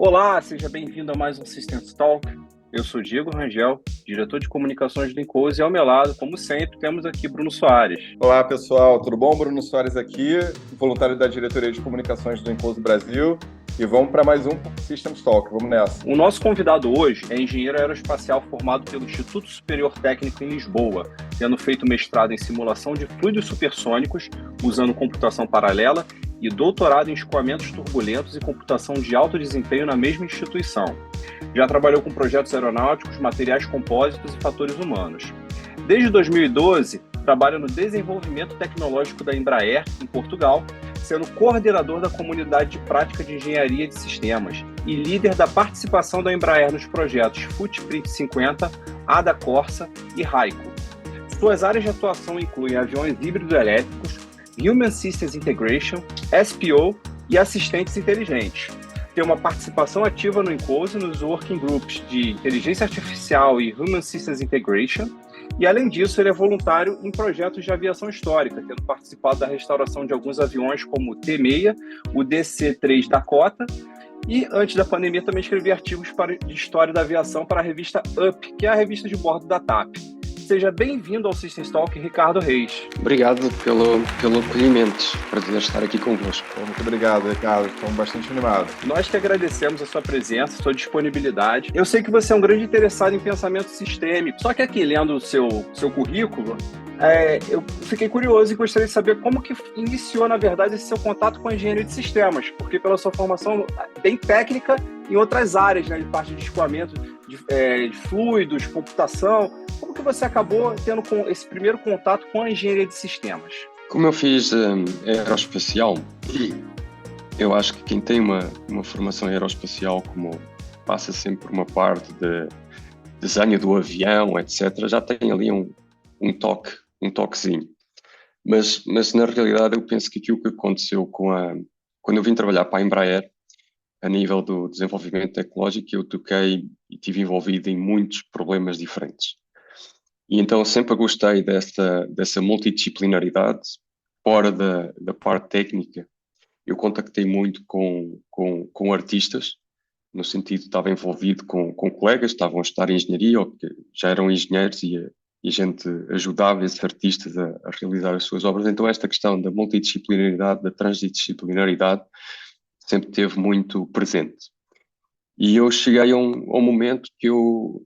Olá, seja bem-vindo a mais um Systems Talk. Eu sou Diego Rangel, diretor de comunicações do Encose, e ao meu lado, como sempre, temos aqui Bruno Soares. Olá, pessoal, tudo bom? Bruno Soares aqui, voluntário da Diretoria de Comunicações do Encose Brasil. E vamos para mais um Systems Talk, vamos nessa. O nosso convidado hoje é engenheiro aeroespacial formado pelo Instituto Superior Técnico em Lisboa, tendo feito mestrado em simulação de fluidos supersônicos, usando computação paralela, e doutorado em escoamentos turbulentos e computação de alto desempenho na mesma instituição. Já trabalhou com projetos aeronáuticos, materiais compósitos e fatores humanos. Desde 2012, trabalha no desenvolvimento tecnológico da Embraer, em Portugal, sendo coordenador da comunidade de prática de engenharia de sistemas e líder da participação da Embraer nos projetos Footprint 50, Ada Corsa e Raico. Suas áreas de atuação incluem aviões híbridos elétricos, Human Systems Integration, SPO e assistentes inteligentes. Tem uma participação ativa no Encose nos working groups de inteligência artificial e Human Systems Integration, e além disso ele é voluntário em projetos de aviação histórica, tendo participado da restauração de alguns aviões como o T-6, o DC-3 Dakota, e antes da pandemia também escrevi artigos de história da aviação para a revista Up, que é a revista de bordo da TAP. Seja bem-vindo ao Systems Talk, Ricardo Reis. Obrigado pelo acolhimento. Prazer estar aqui convosco. Muito obrigado, Ricardo. Estamos bastante animados. Nós que agradecemos a sua presença, a sua disponibilidade. Eu sei que você é um grande interessado em pensamento sistêmico, só que aqui, lendo o seu currículo, eu fiquei curioso e gostaria de saber como que iniciou, na verdade, esse seu contato com a engenharia de sistemas, porque pela sua formação bem técnica em outras áreas, né, de parte de escoamento de fluidos, computação, como que você acabou tendo esse primeiro contato com a engenharia de sistemas? Como eu fiz aeroespacial, eu acho que quem tem uma formação aeroespacial, como passa sempre por uma parte de desenho do avião, etc., já tem ali um toquezinho. Mas na realidade eu penso que aquilo que aconteceu quando eu vim trabalhar para a Embraer, a nível do desenvolvimento tecnológico, eu toquei e estive envolvido em muitos problemas diferentes. E então sempre gostei dessa multidisciplinaridade, fora da parte técnica. Eu contactei muito com artistas, no sentido de estava envolvido com colegas que estavam a estudar engenharia ou que já eram engenheiros e a gente ajudava esses artistas a realizar as suas obras. Então esta questão da multidisciplinaridade, da transdisciplinaridade, sempre esteve muito presente. E eu cheguei a um momento que eu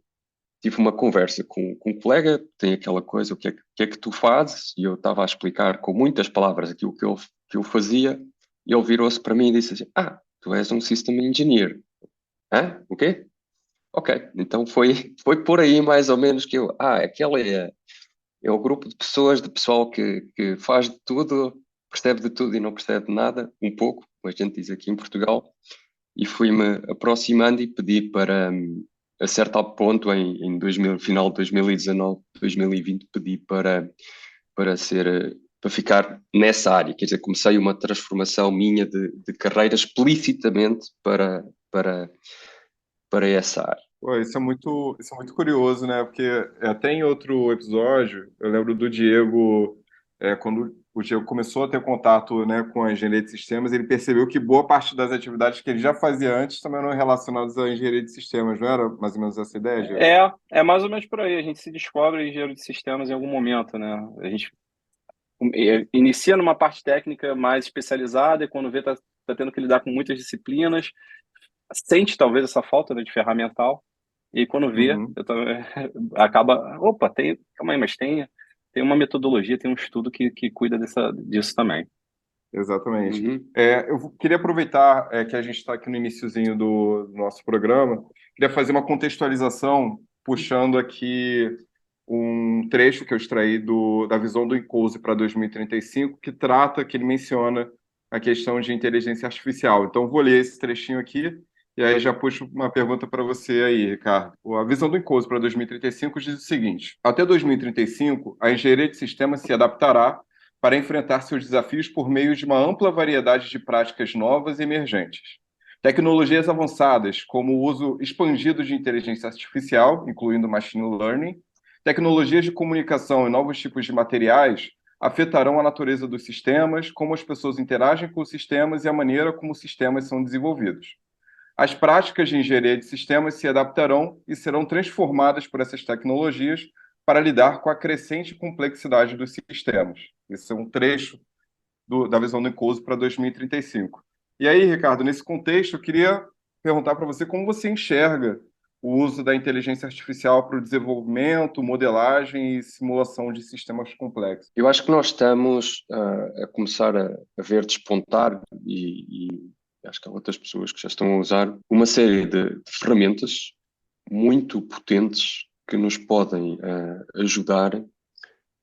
tive uma conversa com um colega, tem aquela coisa, o que é que tu fazes? E eu estava a explicar com muitas palavras aquilo que eu fazia, e ele virou-se para mim e disse assim, tu és um System Engineer. Hã? O quê? Ok, então foi por aí mais ou menos que aquele é o grupo de pessoas, de pessoal que faz de tudo, percebe de tudo e não percebe de nada, um pouco, como a gente diz aqui em Portugal, e fui-me aproximando e pedi para, a certo ponto, final de 2019, 2020, pedi para ficar nessa área, quer dizer, comecei uma transformação minha de carreira explicitamente para essa área. Pô, isso é muito curioso, né? Porque até em outro episódio, eu lembro do Diego, quando o Diego começou a ter contato, né, com a engenharia de sistemas, ele percebeu que boa parte das atividades que ele já fazia antes também eram relacionadas à engenharia de sistemas, não era mais ou menos essa ideia, Diego? É mais ou menos por aí. A gente se descobre engenheiro de sistemas em algum momento, né? A gente inicia numa parte técnica mais especializada e quando vê tá tendo que lidar com muitas disciplinas, sente talvez essa falta, né, de ferramental e quando vê, Uhum. acaba, calma aí, mas tem uma metodologia, tem um estudo que cuida disso também. Exatamente. Uhum. Queria aproveitar que a gente está aqui no iniciozinho do nosso programa, queria fazer uma contextualização, puxando aqui um trecho que eu extraí da visão do Encose para 2035, que ele menciona a questão de inteligência artificial. Então, vou ler esse trechinho aqui, e aí já puxo uma pergunta para você aí, Ricardo. A visão do Encose para 2035 diz o seguinte: até 2035, a engenharia de sistemas se adaptará para enfrentar seus desafios por meio de uma ampla variedade de práticas novas e emergentes. Tecnologias avançadas, como o uso expandido de inteligência artificial, incluindo machine learning, tecnologias de comunicação e novos tipos de materiais afetarão a natureza dos sistemas, como as pessoas interagem com os sistemas e a maneira como os sistemas são desenvolvidos. as práticas de engenharia de sistemas se adaptarão e serão transformadas por essas tecnologias para lidar com a crescente complexidade dos sistemas. Esse é um trecho da visão do Enclose para 2035. E aí, Ricardo, nesse contexto, eu queria perguntar para você como você enxerga o uso da inteligência artificial para o desenvolvimento, modelagem e simulação de sistemas complexos. Eu acho que nós estamos a começar a ver despontar, e acho que há outras pessoas que já estão a usar, uma série de ferramentas muito potentes que nos podem ajudar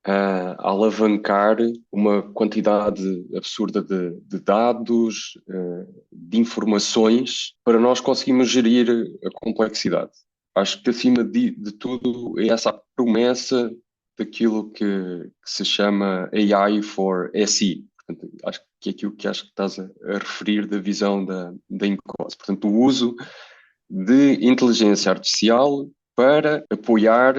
a alavancar uma quantidade absurda de dados, de informações, para nós conseguirmos gerir a complexidade. Acho que, acima de tudo, é essa a promessa daquilo que se chama AI for SE. Portanto, acho que é aquilo que acho que estás a referir da visão da Incos. Portanto, o uso de inteligência artificial para apoiar,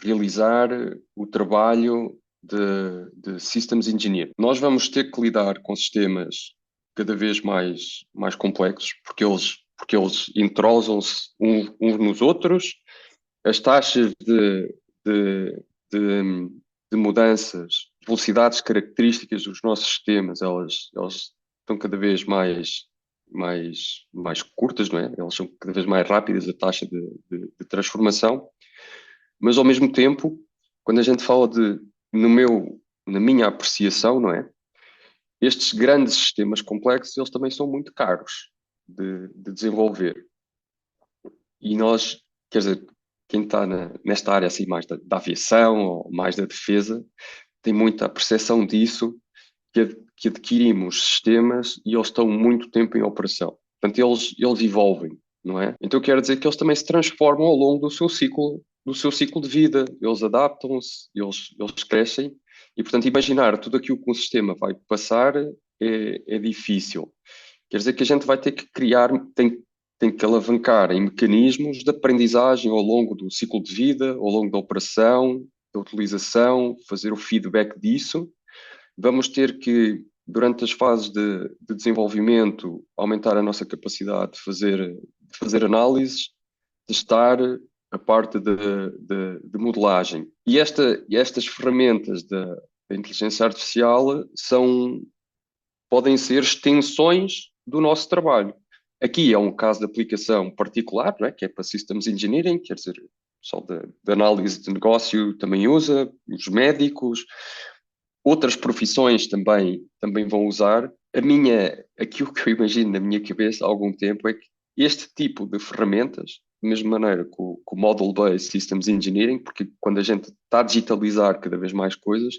realizar o trabalho de Systems Engineer. Nós vamos ter que lidar com sistemas cada vez mais complexos, porque eles entrosam-se uns nos outros, as taxas de mudanças, velocidades características dos nossos sistemas, elas estão cada vez mais curtas, não é? Elas são cada vez mais rápidas, a taxa de transformação, mas ao mesmo tempo, quando a gente fala na minha apreciação, não é? Estes grandes sistemas complexos, eles também são muito caros de desenvolver. E nós, quer dizer, quem está nesta área assim mais da aviação ou mais da defesa, tem muita percepção disso, que adquirimos sistemas e eles estão muito tempo em operação. Portanto, eles evolvem, não é? Então, quero dizer que eles também se transformam ao longo do seu ciclo de vida. Eles adaptam-se, eles crescem e, portanto, imaginar tudo aquilo que um sistema vai passar é difícil. Quer dizer que a gente vai ter que criar, tem que alavancar em mecanismos de aprendizagem ao longo do ciclo de vida, ao longo da operação, da utilização, fazer o feedback disso. Vamos ter que, durante as fases de desenvolvimento, aumentar a nossa capacidade de fazer análises, testar a parte de modelagem. E estas ferramentas da inteligência artificial podem ser extensões do nosso trabalho. Aqui é um caso de aplicação particular, não é? Que é para Systems Engineering, quer dizer, o pessoal de análise de negócio também usa, os médicos, outras profissões também vão usar. Aquilo que eu imagino na minha cabeça há algum tempo é que este tipo de ferramentas, da mesma maneira que o Model-Based Systems Engineering, porque quando a gente está a digitalizar cada vez mais coisas,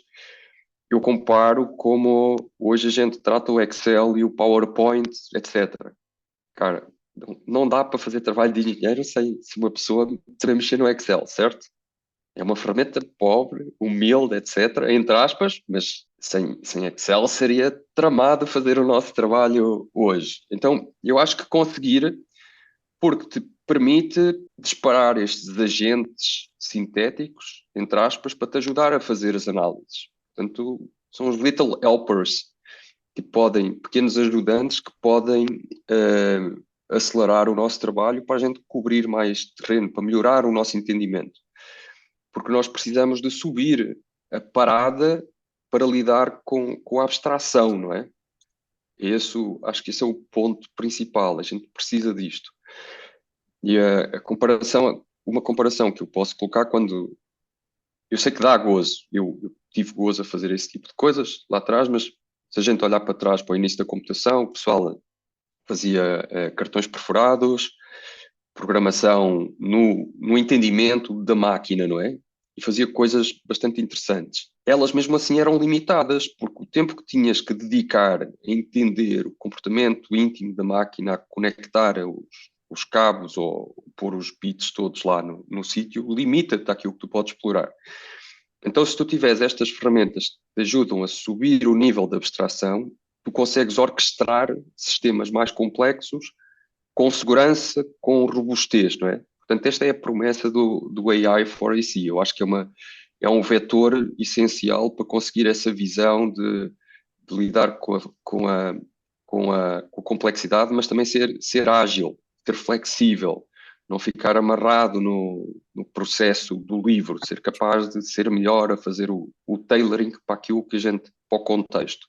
eu comparo como hoje a gente trata o Excel e o PowerPoint, etc. Cara, não dá para fazer trabalho de engenheiro sem uma pessoa saber mexer no Excel, certo? É uma ferramenta pobre, humilde, etc., entre aspas, mas sem Excel seria tramado fazer o nosso trabalho hoje. Então, eu acho que conseguir, porque te permite disparar estes agentes sintéticos, entre aspas, para te ajudar a fazer as análises. Portanto, são os little helpers, pequenos ajudantes que podem acelerar o nosso trabalho para a gente cobrir mais terreno, para melhorar o nosso entendimento. Porque nós precisamos de subir a parada para lidar com a abstração, não é? Acho que esse é o ponto principal, a gente precisa disto. E uma comparação que eu posso colocar quando... Eu sei que dá gozo, eu tive gozo a fazer esse tipo de coisas lá atrás, mas se a gente olhar para trás, para o início da computação, o pessoal fazia cartões perfurados, programação no entendimento da máquina, não é? E fazia coisas bastante interessantes. Elas mesmo assim eram limitadas, porque o tempo que tinhas que dedicar a entender o comportamento íntimo da máquina, a conectar os cabos ou pôr os bits todos lá no sítio, limita-te àquilo que tu podes explorar. Então, se tu tiveres estas ferramentas que te ajudam a subir o nível de abstração, tu consegues orquestrar sistemas mais complexos com segurança, com robustez, não é? Portanto, esta é a promessa do AI for AC. Eu acho que é um vetor essencial para conseguir essa visão de lidar com a complexidade, mas também ser ágil. ser flexível, não ficar amarrado no processo do livro, ser capaz de ser melhor a fazer o tailoring para aquilo que a gente, para o contexto.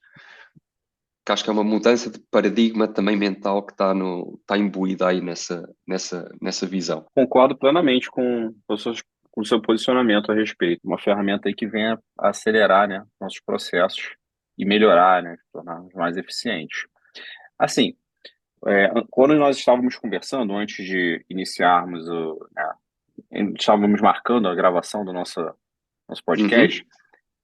Que acho que é uma mudança de paradigma também mental que está imbuída aí nessa visão. Concordo plenamente com o seu posicionamento a respeito. Uma ferramenta aí que vem a acelerar, né, nossos processos e melhorar, né, torná-los mais eficientes. Assim, quando nós estávamos conversando, antes de iniciarmos estávamos marcando a gravação do nosso Uhum. podcast,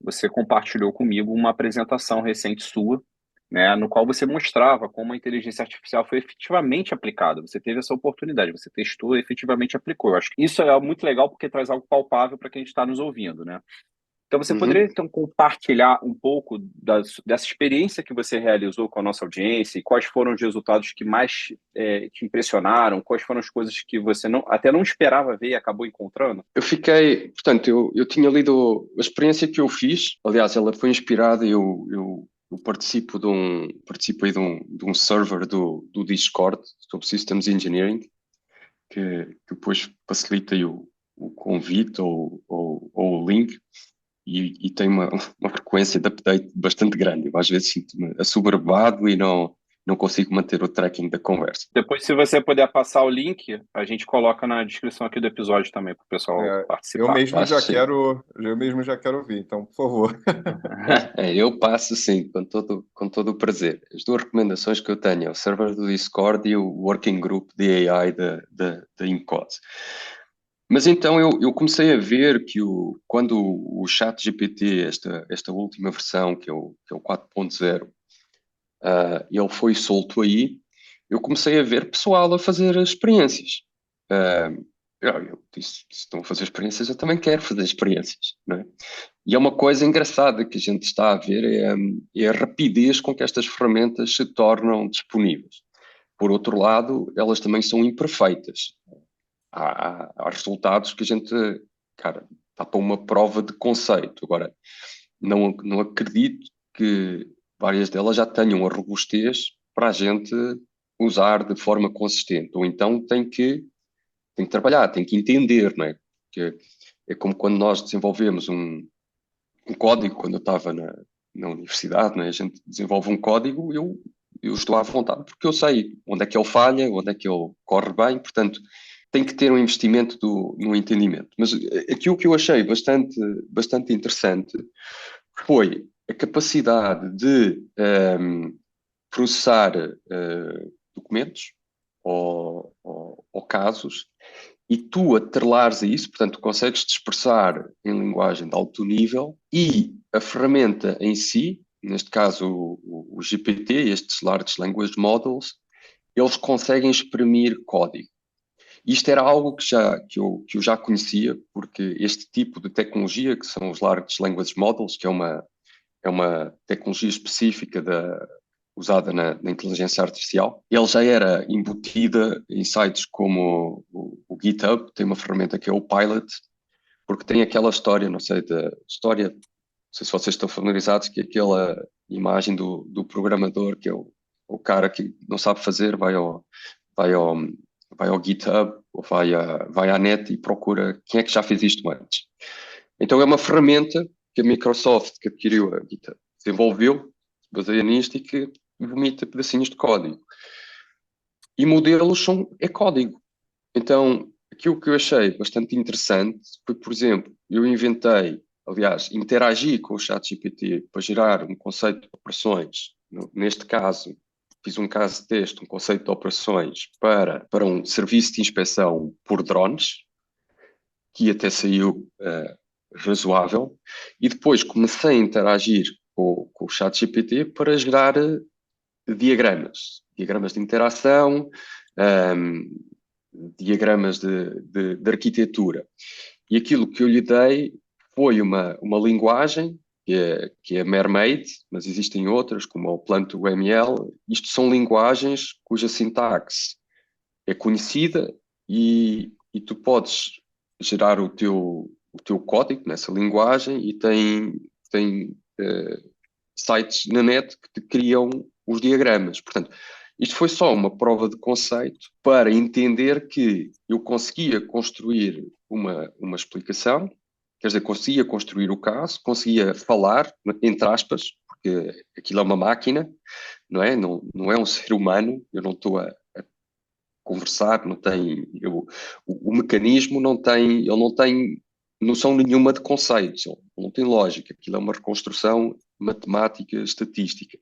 você compartilhou comigo uma apresentação recente sua, né, no qual você mostrava como a inteligência artificial foi efetivamente aplicada. Você teve essa oportunidade, você testou e efetivamente aplicou. Eu acho que isso é muito legal porque traz algo palpável para quem está nos ouvindo, né? Então, você poderia, Uhum. então, compartilhar um pouco dessa experiência que você realizou com a nossa audiência e quais foram os resultados que mais te impressionaram, quais foram as coisas que você até não esperava ver e acabou encontrando? Eu fiquei, portanto, eu tinha lido a experiência que eu fiz, aliás, ela foi inspirada, eu participo aí de um server do Discord sobre Systems Engineering, que depois facilita aí o convite ou o link, e tem uma frequência de update bastante grande. Eu às vezes sinto-me assoberbado e não consigo manter o tracking da conversa. Depois, se você puder passar o link, a gente coloca na descrição aqui do episódio também para o pessoal Eu participar. mesmo Passo já sim. quero ouvir, então, por favor. Eu passo sim, com todo o prazer. As duas recomendações que eu tenho é o server do Discord e o Working Group de AI da Incode. Mas então eu comecei a ver que quando o ChatGPT, esta última versão, que é o 4.0, ele foi solto aí, eu comecei a ver pessoal a fazer experiências. Ah, eu disse, se estão a fazer experiências, eu também quero fazer experiências, não é? E é uma coisa engraçada que a gente está a ver, é a rapidez com que estas ferramentas se tornam disponíveis. Por outro lado, elas também são imperfeitas. Há resultados que a gente, cara, está para uma prova de conceito. Agora, não acredito que várias delas já tenham a robustez para a gente usar de forma consistente. Ou então tem que trabalhar, tem que entender, não é? Porque é como quando nós desenvolvemos um código, quando eu estava na universidade, né? A gente desenvolve um código, eu estou à vontade, porque eu sei onde é que ele falha, onde é que ele corre bem, portanto, tem que ter um investimento no entendimento. Mas aquilo que eu achei bastante interessante foi a capacidade de processar documentos ou casos e tu atrelares a isso, portanto, consegues te expressar em linguagem de alto nível e a ferramenta em si, neste caso o GPT, estes Large Language Models, eles conseguem exprimir código. Isto era algo que eu já conhecia, porque este tipo de tecnologia, que são os Large Language Models, que é uma tecnologia específica usada na inteligência artificial. Ele já era embutida em sites como o GitHub, tem uma ferramenta que é o Pilot, porque tem aquela história, não sei se vocês estão familiarizados, que é aquela imagem do programador, que é o cara que não sabe fazer, vai ao, vai ao GitHub ou vai à net e procura quem é que já fez isto antes. Então é uma ferramenta que a Microsoft, que adquiriu a GitHub, desenvolveu, baseia nisto e que vomita pedacinhos de código. E modelos é código. Então, aquilo que eu achei bastante interessante foi, por exemplo, eu interagi com o ChatGPT para gerar um conceito de operações. Neste caso, fiz um caso de teste, um conceito de operações para um serviço de inspeção por drones, que até saiu razoável, e depois comecei a interagir com o ChatGPT para gerar diagramas de interação, diagramas de arquitetura. E aquilo que eu lhe dei foi uma linguagem que é Mermaid, mas existem outras, como o Plant2ML. Isto são linguagens cuja sintaxe é conhecida e tu podes gerar o teu código nessa linguagem e tem sites na net que te criam os diagramas. Portanto, Isto foi só uma prova de conceito para entender que eu conseguia construir uma explicação, quer dizer, conseguia construir o caso, conseguia falar, entre aspas, porque aquilo é uma máquina, não é? Não é um ser humano, eu não estou a conversar, não tem, o mecanismo não tem, ele não tem noção nenhuma de conceitos, ele não tem lógica, aquilo é uma reconstrução matemática, estatística.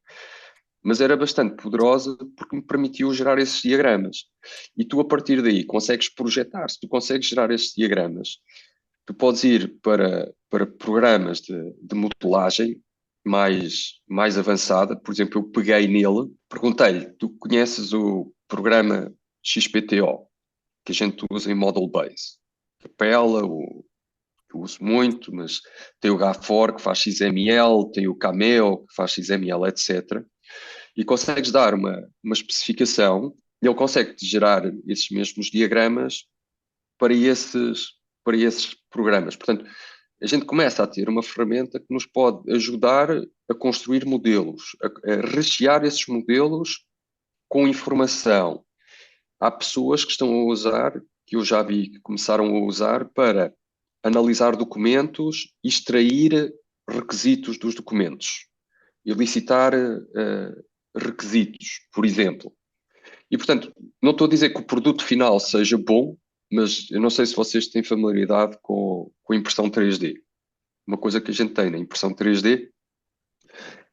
Mas era bastante poderosa porque me permitiu gerar esses diagramas. E tu, a partir daí, consegues projetar. Se tu consegues gerar esses diagramas, tu podes ir para programas de modelagem mais avançada. Por exemplo, eu peguei nele, perguntei-lhe, tu conheces o programa XPTO, que a gente usa em Model Base? Capella, que eu uso muito, mas tem o GA4 que faz XML, tem o Cameo que faz XML, etc. E consegues dar uma especificação e ele consegue gerar esses mesmos diagramas para esses programas. Portanto, a gente começa a ter uma ferramenta que nos pode ajudar a construir modelos, a rechear esses modelos com informação. Há pessoas que estão a usar, que eu já vi que começaram a usar para analisar documentos e extrair requisitos dos documentos, elicitar requisitos, por exemplo. E, portanto, não estou a dizer que o produto final seja bom, mas eu não sei se vocês têm familiaridade com a impressão 3D. Uma coisa que a gente tem na impressão 3D,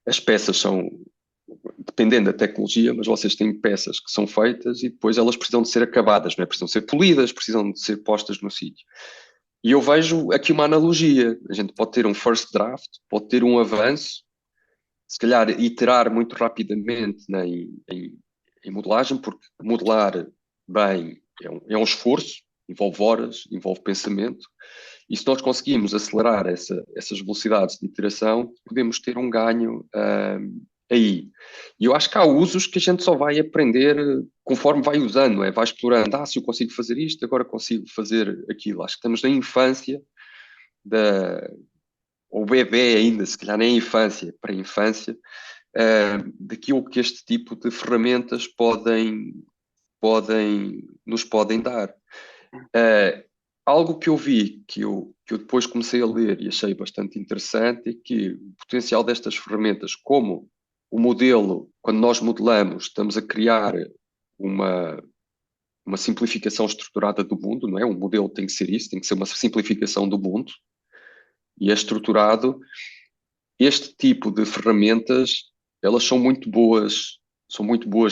as peças são, dependendo da tecnologia, mas vocês têm peças que são feitas e depois elas precisam de ser acabadas, não é? Precisam de ser polidas, precisam de ser postas no sítio. E eu vejo aqui uma analogia. A gente pode ter um first draft, pode ter um avanço, se calhar iterar muito rapidamente, né, em modelagem, porque modelar bem é um esforço, envolve horas, envolve pensamento, e se nós conseguimos acelerar essas velocidades de iteração, podemos ter um ganho aí. E eu acho que há usos que a gente só vai aprender conforme vai usando, não é? Vai explorando, se eu consigo fazer isto, agora consigo fazer aquilo. Acho que estamos na infância ou bebê ainda, se calhar nem infância, pré-infância, daquilo que este tipo de ferramentas nos podem dar. Algo que eu vi, que eu depois comecei a ler e achei bastante interessante, é que o potencial destas ferramentas, como o modelo, quando nós modelamos, estamos a criar uma simplificação estruturada do mundo, não é? Um modelo tem que ser isso, tem que ser uma simplificação do mundo, e é estruturado. Este tipo de ferramentas, elas são muito boas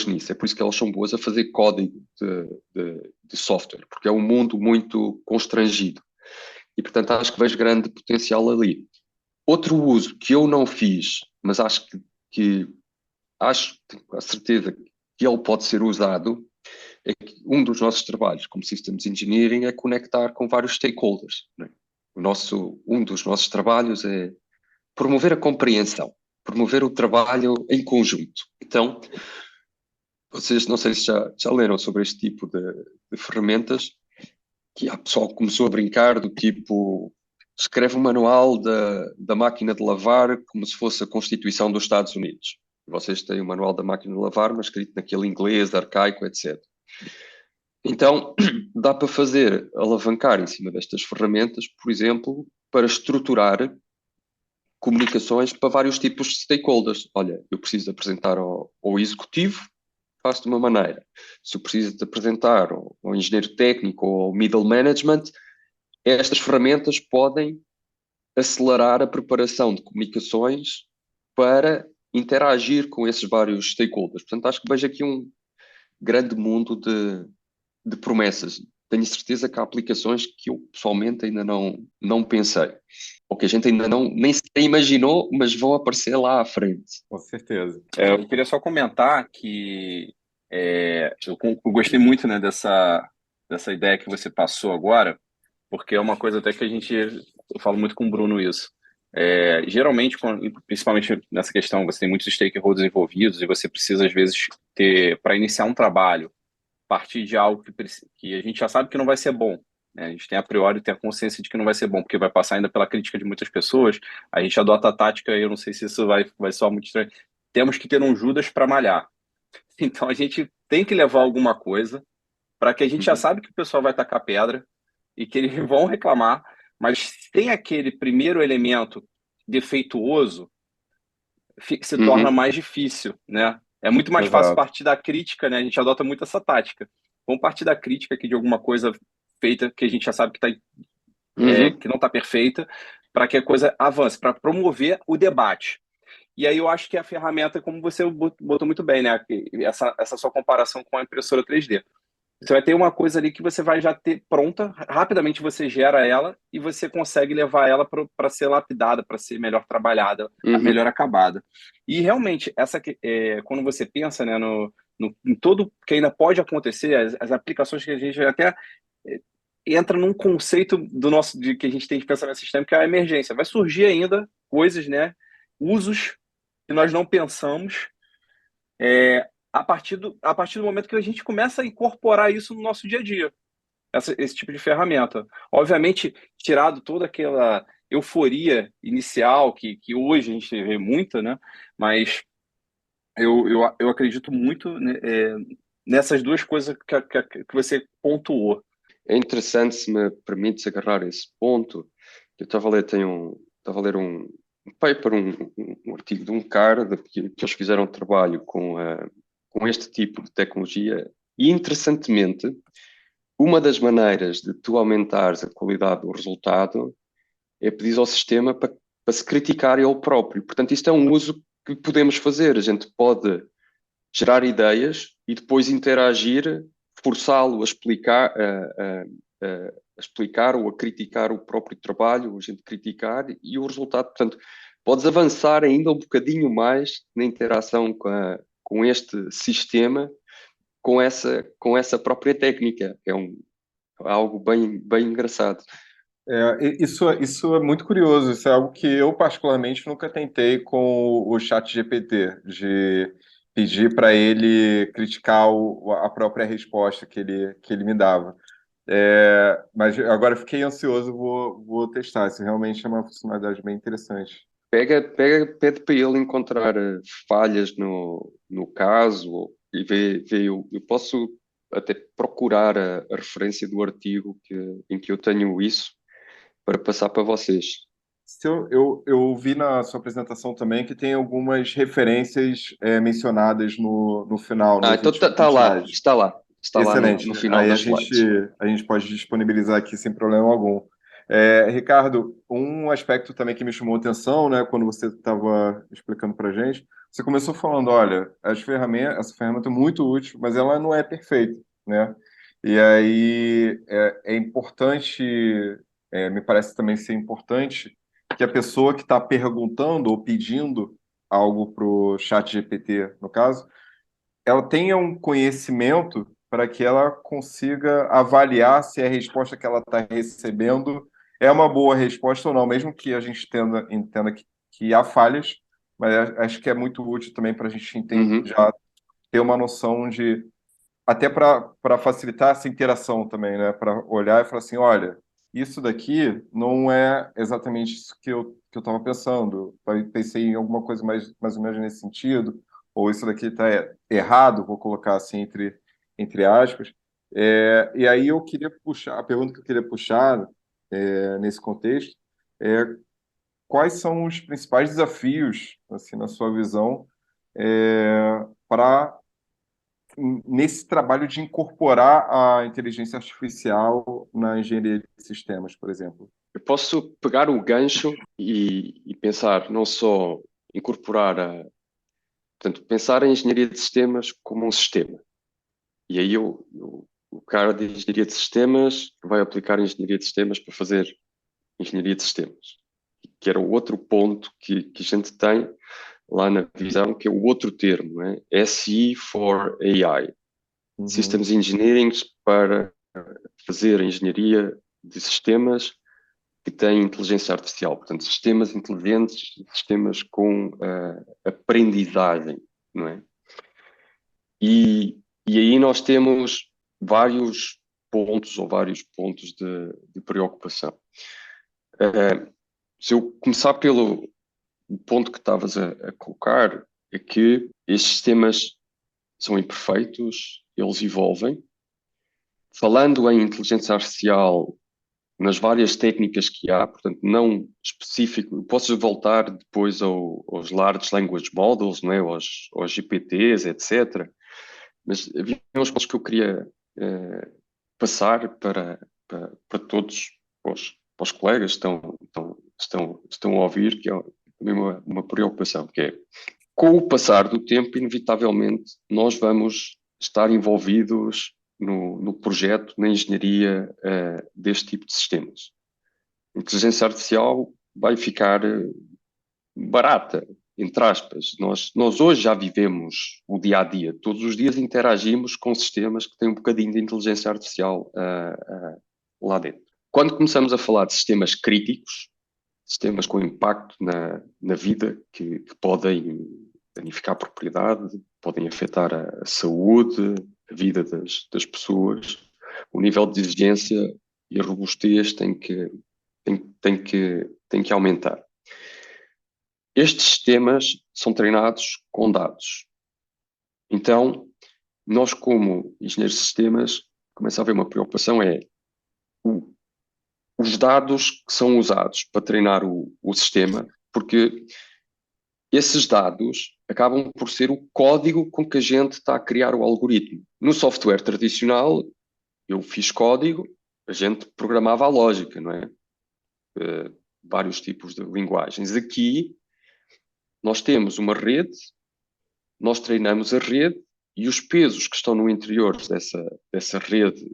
nisso. É por isso que elas são boas a fazer código de software, porque é um mundo muito constrangido. E, portanto, acho que vejo grande potencial ali. Outro uso que eu não fiz, mas acho tenho a certeza que ele pode ser usado, é que um dos nossos trabalhos como Systems Engineering é conectar com vários stakeholders, não é? Um dos nossos trabalhos é promover a compreensão, promover o trabalho em conjunto. Então, vocês não sei se já leram sobre este tipo de ferramentas, que há pessoal que começou a brincar do tipo, escreve um manual da máquina de lavar como se fosse a Constituição dos Estados Unidos. Vocês têm o manual da máquina de lavar, mas escrito naquele inglês, arcaico, etc. Então, dá para alavancar em cima destas ferramentas, por exemplo, para estruturar comunicações para vários tipos de stakeholders. Olha, eu preciso de apresentar ao executivo, faço de uma maneira. Se eu preciso de apresentar ao engenheiro técnico ou ao middle management, estas ferramentas podem acelerar a preparação de comunicações para interagir com esses vários stakeholders. Portanto, acho que vejo aqui um grande mundo de promessas. Tenho certeza que há aplicações que eu pessoalmente ainda não pensei, ou que a gente ainda nem sequer imaginou, mas vão aparecer lá à frente. Com certeza. Eu queria só comentar que eu gostei muito, né, dessa ideia que você passou agora, porque é uma coisa até que eu falo muito com o Bruno isso. Geralmente, principalmente nessa questão, você tem muitos stakeholders envolvidos e você precisa, às vezes, para iniciar um trabalho, partir de algo que a gente já sabe que não vai ser bom, né? A gente tem a priori ter a consciência de que não vai ser bom, porque vai passar ainda pela crítica de muitas pessoas. A gente adota a tática, e eu não sei se isso vai soar muito estranho. Temos que ter um Judas para malhar. Então a gente tem que levar alguma coisa para que a gente já Uhum, sabe que o pessoal vai tacar pedra e que eles vão reclamar, mas tem aquele primeiro elemento defeituoso, se torna uhum, mais difícil, né? É muito mais fácil Exato. partir da crítica, né? A gente adota muito essa tática. Vamos partir da crítica aqui de alguma coisa feita que a gente já sabe uhum. que não está perfeita, para que a coisa avance, para promover o debate. E aí eu acho que a ferramenta, como você botou muito bem, né? Essa sua comparação com a impressora 3D. Você vai ter uma coisa ali que você vai já ter pronta, rapidamente você gera ela e você consegue levar ela para ser lapidada, para ser melhor trabalhada, Uhum. melhor acabada. E realmente, quando você pensa, né, em tudo que ainda pode acontecer, as aplicações que a gente até é, entra num conceito do nosso de que a gente tem de pensamento sistêmico, que é a emergência. Vai surgir ainda coisas, né, usos que nós não pensamos a partir do momento que a gente começa a incorporar isso no nosso dia a dia, esse tipo de ferramenta. Obviamente, tirado toda aquela euforia inicial que hoje a gente vê muita, né? Mas eu acredito muito, né, nessas duas coisas que você pontuou. É interessante, se me permites agarrar esse ponto. Eu estava a ler, estava a ler um paper, um artigo de um cara que eles fizeram um trabalho com este tipo de tecnologia e, interessantemente, uma das maneiras de tu aumentares a qualidade do resultado é pedir ao sistema para se criticar ele próprio. Portanto, isto é um uso que podemos fazer. A gente pode gerar ideias e depois interagir, forçá-lo a explicar, a explicar ou a criticar o próprio trabalho, a gente criticar e o resultado. Portanto, podes avançar ainda um bocadinho mais na interação com este sistema, com essa própria técnica. É algo bem, bem engraçado. Isso é muito curioso. Isso é algo que eu, particularmente, nunca tentei com o chat GPT, de pedir para ele criticar a própria resposta que ele me dava. Mas agora eu fiquei ansioso, vou testar. Isso realmente é uma funcionalidade bem interessante. Pede para ele encontrar falhas no caso e vê eu posso até procurar a referência do artigo em que eu tenho isso para passar para vocês. Eu vi na sua apresentação também que tem algumas referências mencionadas no final, Ah, nos então últimos está lá, slides. está lá Excelente. no final Aí das slides. a gente pode disponibilizar aqui sem problema algum. Ricardo, um aspecto também que me chamou a atenção, né, quando você estava explicando para a gente, você começou falando, olha, essa ferramenta é muito útil, mas ela não é perfeita, né? E aí é importante, me parece também ser importante que a pessoa que está perguntando ou pedindo algo para o chat GPT, no caso, ela tenha um conhecimento para que ela consiga avaliar se a resposta que ela está recebendo é uma boa resposta ou não, mesmo que a gente entenda que há falhas, mas acho que é muito útil também para a gente Uhum, já ter uma noção de, até para facilitar essa interação também, né? Para olhar e falar assim, olha, isso daqui não é exatamente isso que eu estava pensando. Eu pensei em alguma coisa mais ou menos nesse sentido, ou isso daqui está errado, vou colocar assim entre aspas. E aí eu queria puxar, a pergunta que eu queria puxar nesse contexto é quais são os principais desafios, assim, na sua visão, para nesse trabalho de incorporar a inteligência artificial na engenharia de sistemas, por exemplo. eu posso pegar o gancho e pensar, não só incorporar portanto, pensar em engenharia de sistemas como um sistema. E aí o cara de engenharia de sistemas vai aplicar engenharia de sistemas para fazer engenharia de sistemas, que era o outro ponto que a gente tem lá na visão, que é o outro termo, né? SE for AI, Uhum. Systems Engineering, para fazer engenharia de sistemas que têm inteligência artificial, portanto, sistemas inteligentes, sistemas com aprendizagem, não é? E aí nós temos vários vários pontos de preocupação. Se eu começar pelo ponto que estavas a colocar, é que estes sistemas são imperfeitos, eles evolvem. Falando em inteligência artificial, nas várias técnicas que há, portanto, não específico, posso voltar depois aos Large Language Models, não é? aos GPTs, etc. Mas havia uns pontos que eu queria passar para todos os colegas que estão a ouvir, que é também uma preocupação, que é, com o passar do tempo, inevitavelmente, nós vamos estar envolvidos no projeto, na engenharia deste tipo de sistemas. A inteligência artificial vai ficar barata, entre aspas. Nós hoje já vivemos o dia a dia. Todos os dias interagimos com sistemas que têm um bocadinho de inteligência artificial lá dentro. Quando começamos a falar de sistemas críticos, sistemas com impacto na vida, que podem danificar a propriedade, podem afetar a saúde, a vida das pessoas, o nível de exigência e a robustez tem que aumentar. Estes sistemas são treinados com dados. Então, nós como engenheiros de sistemas, começa a haver uma preocupação, os dados que são usados para treinar o sistema, porque esses dados acabam por ser o código com que a gente está a criar o algoritmo. No software tradicional, eu fiz código, a gente programava a lógica, não é? Vários tipos de linguagens. Aqui, nós temos uma rede, nós treinamos a rede e os pesos que estão no interior dessa rede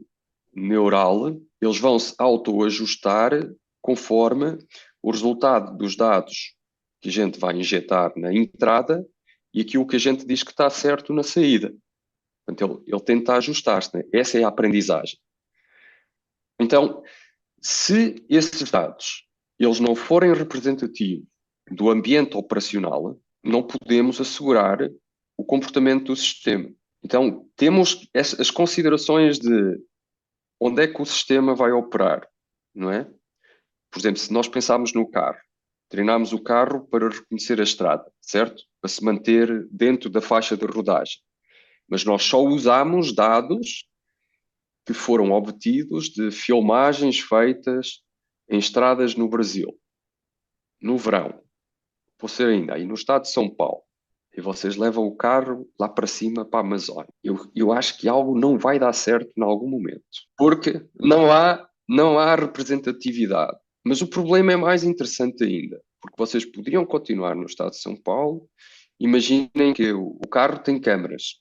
neural, eles vão se autoajustar conforme o resultado dos dados que a gente vai injetar na entrada e aquilo que a gente diz que está certo na saída. Portanto, ele tenta ajustar-se, né? Essa é a aprendizagem. Então, se esses dados eles não forem representativos do ambiente operacional, não podemos assegurar o comportamento do sistema. Então, temos as considerações de onde é que o sistema vai operar, não é? Por exemplo, se nós pensarmos no carro, treinamos o carro para reconhecer a estrada, certo? Para se manter dentro da faixa de rodagem. Mas nós só usamos dados que foram obtidos de filmagens feitas em estradas no Brasil. No verão, vou ser ainda aí no estado de São Paulo, e vocês levam o carro lá para cima, para a Amazónia. Eu acho que algo não vai dar certo em algum momento, porque não há representatividade. Mas o problema é mais interessante ainda, porque vocês poderiam continuar no estado de São Paulo. Imaginem que o carro tem câmaras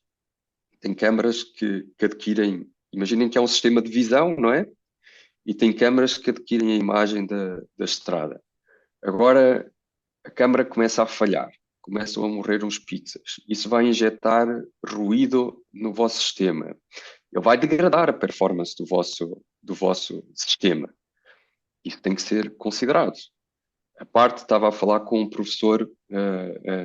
que adquirem, imaginem que é um sistema de visão, não é? E tem câmaras que adquirem a imagem da estrada. Agora a câmara começa a falhar, começam a morrer uns pixels. Isso vai injetar ruído no vosso sistema. Ele vai degradar a performance do vosso sistema. Isso tem que ser considerado. A parte, estava a falar com um professor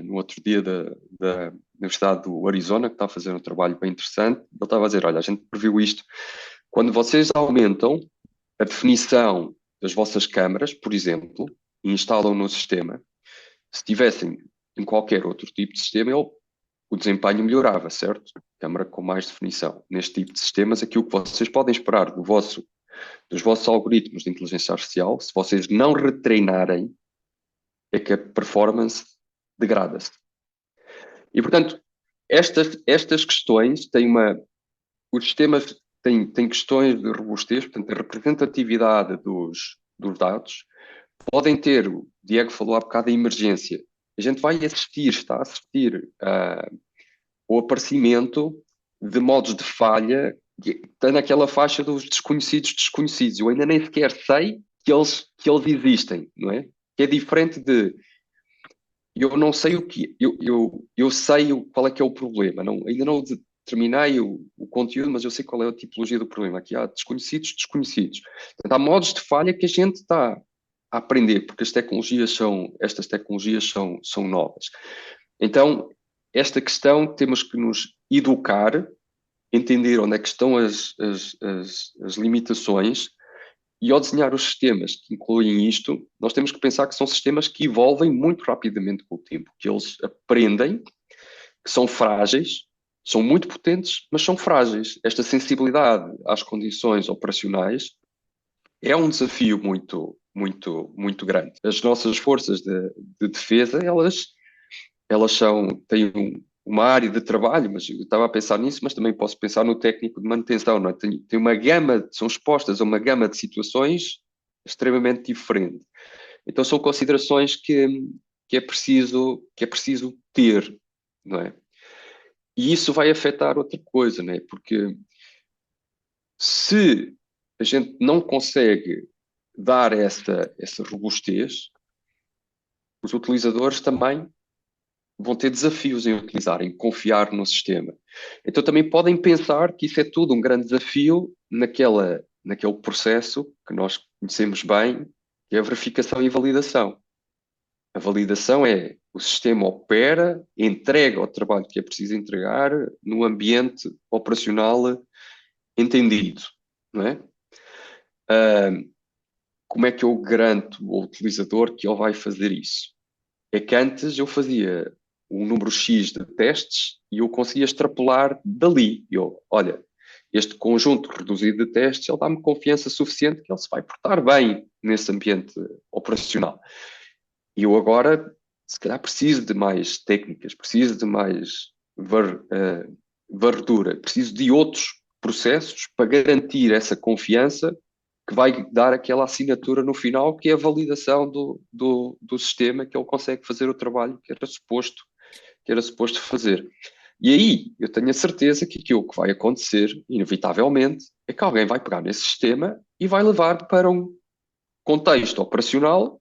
no outro dia da Universidade do Arizona, que está a fazer um trabalho bem interessante. Ele estava a dizer, olha, a gente previu isto. Quando vocês aumentam a definição das vossas câmaras, por exemplo, e instalam no sistema, se tivessem em qualquer outro tipo de sistema, o desempenho melhorava, certo? Câmara com mais definição. Neste tipo de sistemas, aquilo que vocês podem esperar dos vossos algoritmos de inteligência artificial, se vocês não retreinarem, é que a performance degrada-se. E, portanto, estas questões os sistemas têm questões de robustez, portanto, a representatividade dos dados, podem ter, o Diego falou há bocado, a emergência. A gente está a assistir ao aparecimento de modos de falha que está naquela faixa dos desconhecidos. Eu ainda nem sequer sei que eles existem, não é? Que é diferente de eu não sei o que, eu sei qual é que é o problema, ainda não determinei o conteúdo, mas eu sei qual é a tipologia do problema. Aqui há desconhecidos. Portanto, há modos de falha que a gente está a aprender, porque estas tecnologias são novas. Então, esta questão temos que nos educar, entender onde é que estão as limitações, e ao desenhar os sistemas que incluem isto, nós temos que pensar que são sistemas que evolvem muito rapidamente com o tempo, que eles aprendem, que são frágeis, são muito potentes, mas são frágeis. Esta sensibilidade às condições operacionais é um desafio muito grande. As nossas forças de defesa, elas têm uma área de trabalho, mas eu estava a pensar nisso, mas também posso pensar no técnico de manutenção, não é? Tem uma gama, são expostas a uma gama de situações extremamente diferente. Então são considerações que é preciso ter, não é? E isso vai afetar outra coisa, não é? Porque se a gente não consegue dar essa robustez, os utilizadores também vão ter desafios em utilizar, em confiar no sistema. Então também podem pensar que isso é tudo um grande desafio naquele processo que nós conhecemos bem, que é a verificação e validação. A validação é o sistema opera, entrega o trabalho que é preciso entregar no ambiente operacional entendido, não é? Como é que eu garanto ao utilizador que ele vai fazer isso? É que antes eu fazia um número X de testes e eu conseguia extrapolar dali. Olha, este conjunto reduzido de testes, ele dá-me confiança suficiente que ele se vai portar bem nesse ambiente operacional. E eu agora, se calhar, preciso de mais técnicas, preciso de mais varredura, preciso de outros processos para garantir essa confiança que vai dar aquela assinatura no final, que é a validação do sistema, que ele consegue fazer o trabalho que era suposto fazer. E aí, eu tenho a certeza que aquilo que vai acontecer, inevitavelmente, é que alguém vai pegar nesse sistema e vai levar para um contexto operacional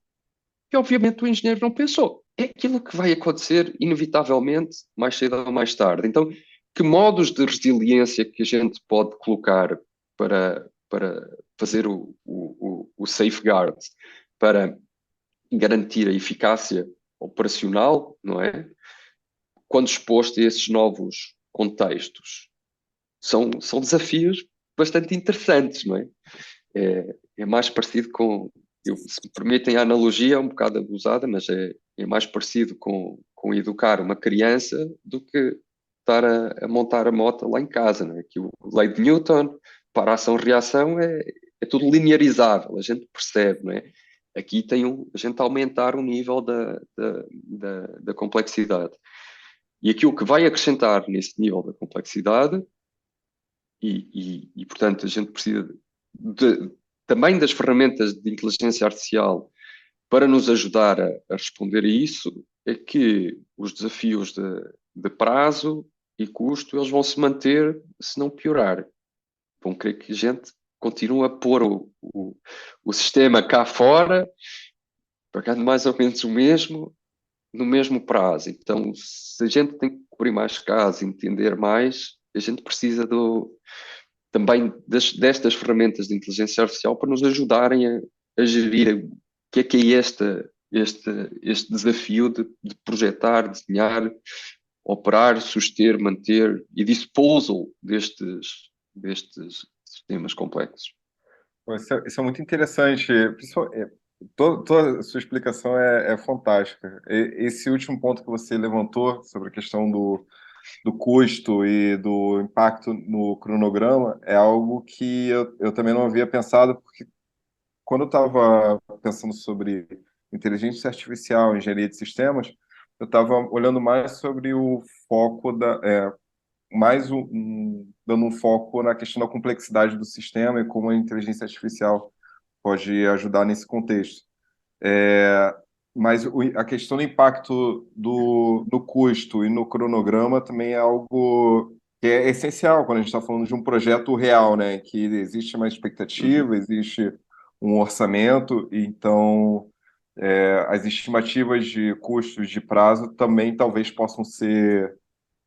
que, obviamente, o engenheiro não pensou. É aquilo que vai acontecer, inevitavelmente, mais cedo ou mais tarde. Então, que modos de resiliência que a gente pode colocar para fazer o safeguard, para garantir a eficácia operacional, não é? Quando exposto a esses novos contextos. São desafios bastante interessantes, não é? É mais parecido com, se me permitem a analogia, é um bocado abusada, mas é mais parecido com educar uma criança do que estar a montar a moto lá em casa, não é? Que o lei de Newton, para ação-reação, é tudo linearizável, a gente percebe, não é? Aqui a gente aumentar o nível da complexidade. E aquilo que vai acrescentar nesse nível da complexidade, portanto, a gente precisa também das ferramentas de inteligência artificial para nos ajudar a responder a isso, é que os desafios de prazo e custo, eles vão se manter, se não piorar. Vão querer que a gente continue a pôr o sistema cá fora, pagando mais ou menos o mesmo, no mesmo prazo. Então, se a gente tem que cobrir mais casos, entender mais, a gente precisa também destas ferramentas de inteligência artificial para nos ajudarem a gerir o que é este desafio de projetar, desenhar, operar, suster, manter e disposal destes sistemas complexos. Isso é muito interessante. Toda a sua explicação é fantástica. Esse último ponto que você levantou sobre a questão do custo e do impacto no cronograma é algo que eu também não havia pensado, porque quando eu estava pensando sobre inteligência artificial, engenharia de sistemas, eu estava olhando mais sobre o foco dando um foco na questão da complexidade do sistema e como a inteligência artificial pode ajudar nesse contexto. Mas a questão do impacto do custo e no cronograma também é algo que é essencial quando a gente está falando de um projeto real, né? Que existe uma expectativa, existe um orçamento, então as estimativas de custos de prazo também talvez possam ser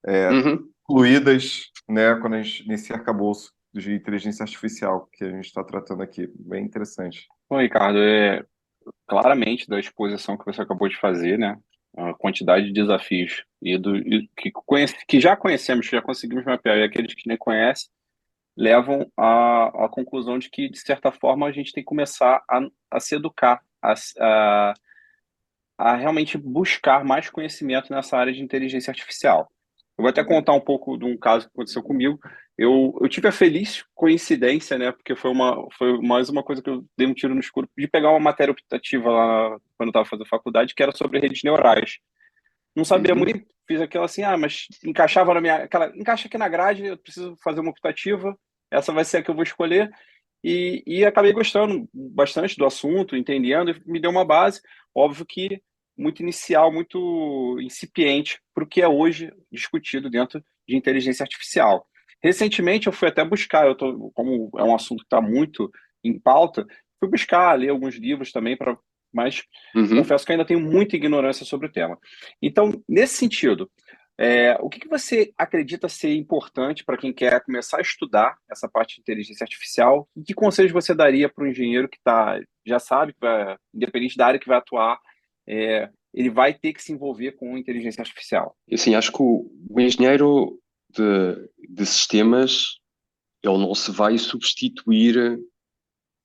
Uhum. incluídas, né, quando a gente, nesse arcabouço de inteligência artificial que a gente está tratando aqui. Bem interessante. Bom, Ricardo, claramente da exposição que você acabou de fazer, né? A quantidade de desafios que já conhecemos, que já conseguimos mapear, e aqueles que nem conhecem, levam à conclusão de que, de certa forma, a gente tem que começar a se educar, a realmente buscar mais conhecimento nessa área de inteligência artificial. Eu vou até contar um pouco de um caso que aconteceu comigo. Eu tive a feliz coincidência, né? Porque foi mais uma coisa que eu dei um tiro no escuro de pegar uma matéria optativa lá quando eu estava fazendo faculdade, que era sobre redes neurais. Não sabia Uhum. muito, fiz aquela assim, mas encaixava na encaixa aqui na grade, eu preciso fazer uma optativa, essa vai ser a que eu vou escolher. E acabei gostando bastante do assunto, entendendo, e me deu uma base, óbvio que muito inicial, muito incipiente para o que é hoje discutido dentro de inteligência artificial. Recentemente eu fui até buscar, como é um assunto que está muito em pauta, fui buscar, ler alguns livros também, mas Uhum. confesso que ainda tenho muita ignorância sobre o tema. Então, nesse sentido, o que você acredita ser importante para quem quer começar a estudar essa parte de inteligência artificial? E que conselhos você daria para o engenheiro que já sabe, independente da área que vai atuar, ele vai ter que se envolver com inteligência artificial? E, assim, acho que o engenheiro de sistemas, ele não se vai substituir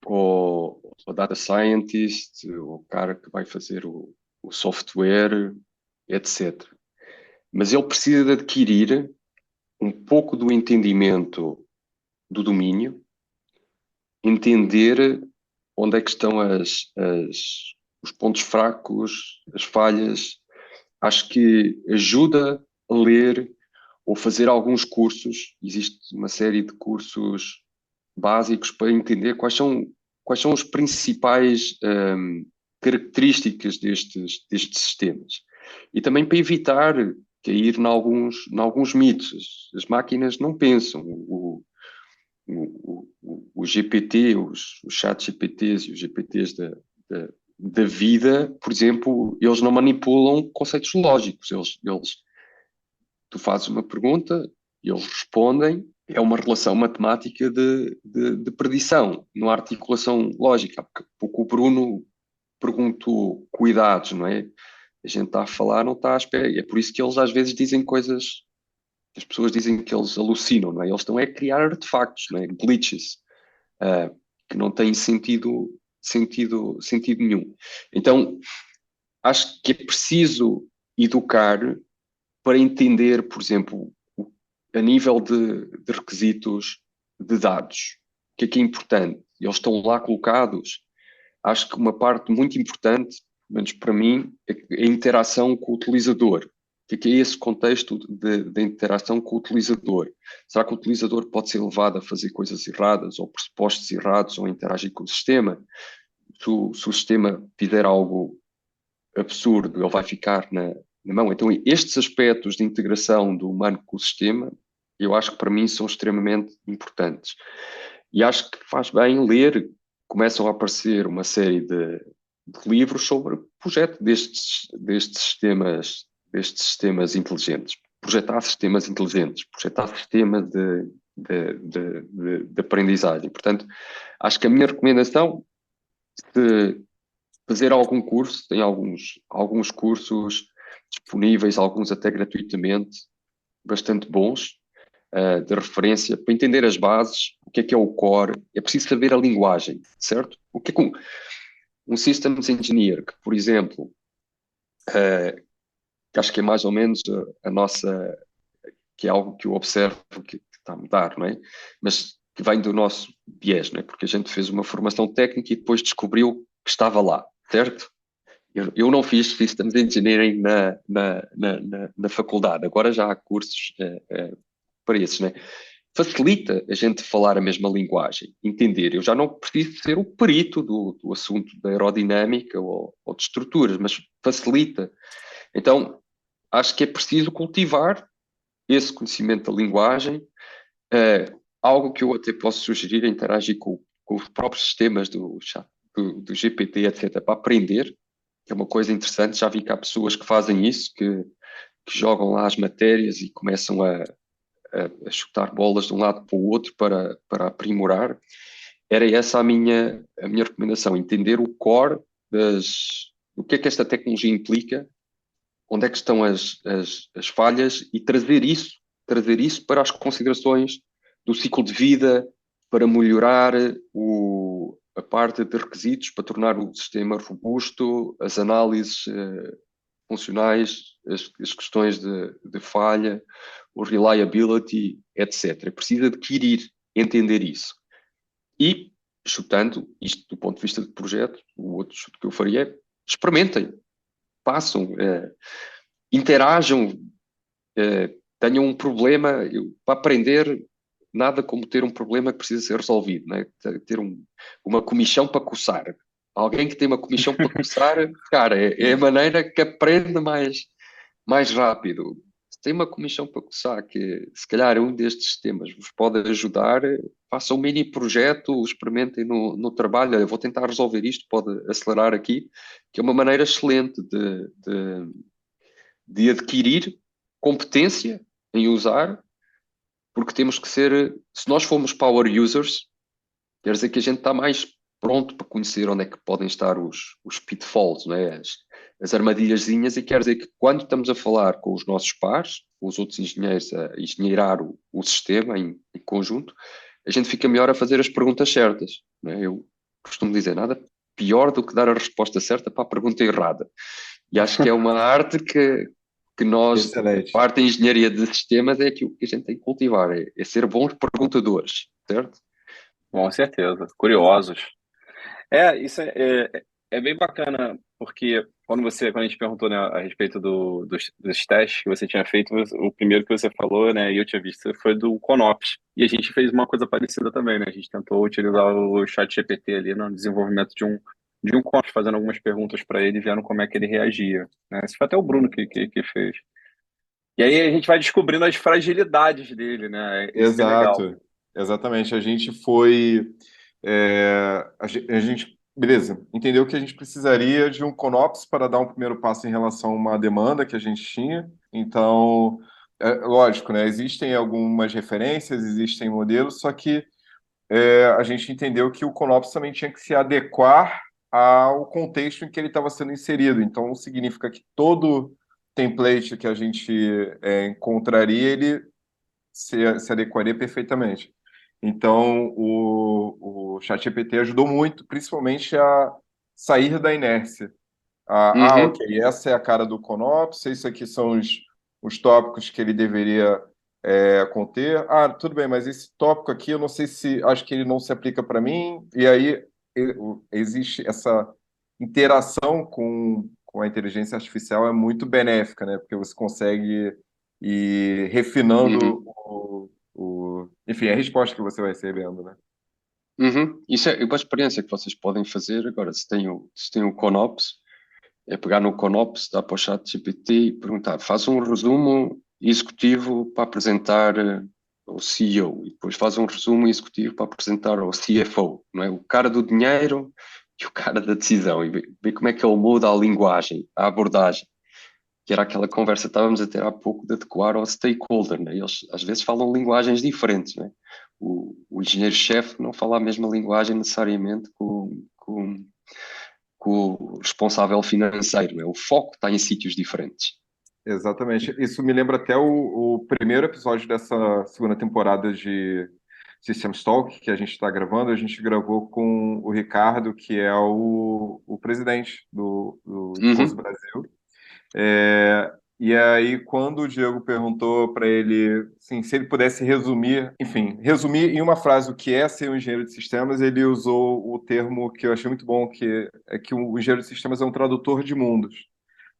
ao data scientist, o cara que vai fazer o software, etc. Mas ele precisa de adquirir um pouco do entendimento do domínio, entender onde é que estão os pontos fracos, as falhas. Acho que ajuda a ler ou fazer alguns cursos. Existe uma série de cursos básicos para entender quais são as principais características destes sistemas. E também para evitar cair em alguns mitos. As máquinas não pensam. O GPT, os chats GPTs e os GPTs da vida, por exemplo, eles não manipulam conceitos lógicos. Tu fazes uma pergunta, eles respondem, é uma relação matemática de predição, não há articulação lógica. Porque o Bruno perguntou cuidados, não é? A gente está a falar, não está à espera. E é por isso que eles às vezes dizem coisas, as pessoas dizem que eles alucinam, não é? Eles estão a criar artefactos, não é? Glitches, que não têm sentido nenhum. Então, acho que é preciso educar para entender, por exemplo, a nível de requisitos de dados, o que é importante. Eles estão lá colocados. Acho que uma parte muito importante, pelo menos para mim, é a interação com o utilizador. O que é esse contexto de interação com o utilizador? Será que o utilizador pode ser levado a fazer coisas erradas ou pressupostos errados ou a interagir com o sistema? Se o sistema fizer algo absurdo, ele vai ficar na mão. Então, estes aspectos de integração do humano com o sistema, eu acho que para mim são extremamente importantes. E acho que faz bem ler, começam a aparecer uma série de livros sobre o projeto destes sistemas inteligentes. Projetar sistemas inteligentes, projetar sistemas de aprendizagem. Portanto, acho que a minha recomendação de fazer algum curso, tem alguns cursos disponíveis, alguns até gratuitamente, bastante bons, de referência, para entender as bases, o que é o core, é preciso saber a linguagem, certo? O que é um Systems Engineer, que, por exemplo, que acho que é mais ou menos a nossa, que é algo que eu observo que está a mudar, não é? Mas que vem do nosso viés, não é? Porque a gente fez uma formação técnica e depois descobriu que estava lá, certo? Eu não fiz Systems Engineering na faculdade, agora já há cursos para esses, né? Facilita a gente falar a mesma linguagem, entender. Eu já não preciso ser o perito do assunto da aerodinâmica ou de estruturas, mas facilita. Então, acho que é preciso cultivar esse conhecimento da linguagem. Algo que eu até posso sugerir é interagir com os próprios sistemas do GPT, etc., para aprender, que é uma coisa interessante. Já vi que há pessoas que fazem isso, que jogam lá as matérias e começam a chutar bolas de um lado para o outro para aprimorar. Era essa a minha recomendação, entender o core do que é que esta tecnologia implica, onde é que estão as falhas e trazer isso para as considerações do ciclo de vida, para melhorar a parte de requisitos, para tornar o sistema robusto, as análises funcionais, as questões de falha, o reliability, etc. É preciso adquirir, entender isso. E, chutando isto do ponto de vista de projeto, o outro chute que eu faria é experimentem, façam, interajam, tenham um problema, para aprender, nada como ter um problema que precisa ser resolvido, né? Ter uma comichão para coçar. Alguém que tem uma comichão para coçar, cara, é a maneira que aprende mais rápido. Se tem uma comichão para coçar, que se calhar um destes temas vos pode ajudar, façam um mini projeto, experimentem no trabalho. Eu vou tentar resolver isto, pode acelerar aqui, que é uma maneira excelente de adquirir competência em usar, porque temos que ser, se nós formos power users, quer dizer que a gente está mais pronto para conhecer onde é que podem estar os pitfalls, né? As armadilhazinhas, e quer dizer que quando estamos a falar com os nossos pares, com os outros engenheiros, a engenheirar o sistema em conjunto, a gente fica melhor a fazer as perguntas certas, né? Eu costumo dizer, nada pior do que dar a resposta certa para a pergunta errada. E acho que é uma arte que nós, Excelente. parte da engenharia de sistemas, é aquilo que a gente tem que cultivar, é ser bons perguntadores, certo? Com certeza. Curiosos. Isso é bem bacana, porque quando a gente perguntou, né, a respeito dos testes que você tinha feito, o primeiro que você falou, né, e eu tinha visto, foi do Conops. E a gente fez uma coisa parecida também, né? A gente tentou utilizar o ChatGPT ali no desenvolvimento de um Conops, fazendo algumas perguntas para ele, vendo como é que ele reagia, né? Esse foi até o Bruno que fez. E aí a gente vai descobrindo as fragilidades dele, né? Isso que é legal. Exato, exatamente. A gente foi. A gente, beleza, entendeu que a gente precisaria de um ConOps para dar um primeiro passo em relação a uma demanda que a gente tinha. Então, lógico, né? Existem algumas referências, existem modelos, só que a gente entendeu que o ConOps também tinha que se adequar ao contexto em que ele estava sendo inserido. Então, significa que todo template que a gente encontraria, ele se adequaria perfeitamente. Então, o ChatGPT ajudou muito, principalmente a sair da inércia. Uhum. Ok, essa é a cara do Conops, isso aqui são os tópicos que ele deveria conter. Tudo bem, mas esse tópico aqui, eu não sei se, acho que ele não se aplica para mim, e aí existe essa interação com a inteligência artificial é muito benéfica, né? Porque você consegue ir refinando Uhum. enfim, a resposta que você vai recebendo, né? Uhum. Isso é uma experiência que vocês podem fazer agora. Se tem o Conops, é pegar no Conops, dar para o chat GPT e perguntar, faz um resumo executivo para apresentar ao CEO, e depois faz um resumo executivo para apresentar ao CFO, não é? O cara do dinheiro e o cara da decisão, e ver como é que ele muda a linguagem, a abordagem, que era aquela conversa que estávamos a ter há pouco de adequar ao stakeholder, né? Eles às vezes falam linguagens diferentes, né? O engenheiro-chefe não fala a mesma linguagem necessariamente com o responsável financeiro, né? O foco está em sítios diferentes. Exatamente. Isso me lembra até o primeiro episódio dessa segunda temporada de Systems Talk que a gente está gravando. A gente gravou com o Ricardo, que é o presidente do Esposo Uhum. Brasil. E aí, quando o Diego perguntou para ele, assim, se ele pudesse resumir, enfim, resumir em uma frase o que é ser um engenheiro de sistemas, ele usou o termo que eu achei muito bom, que é que o engenheiro de sistemas é um tradutor de mundos.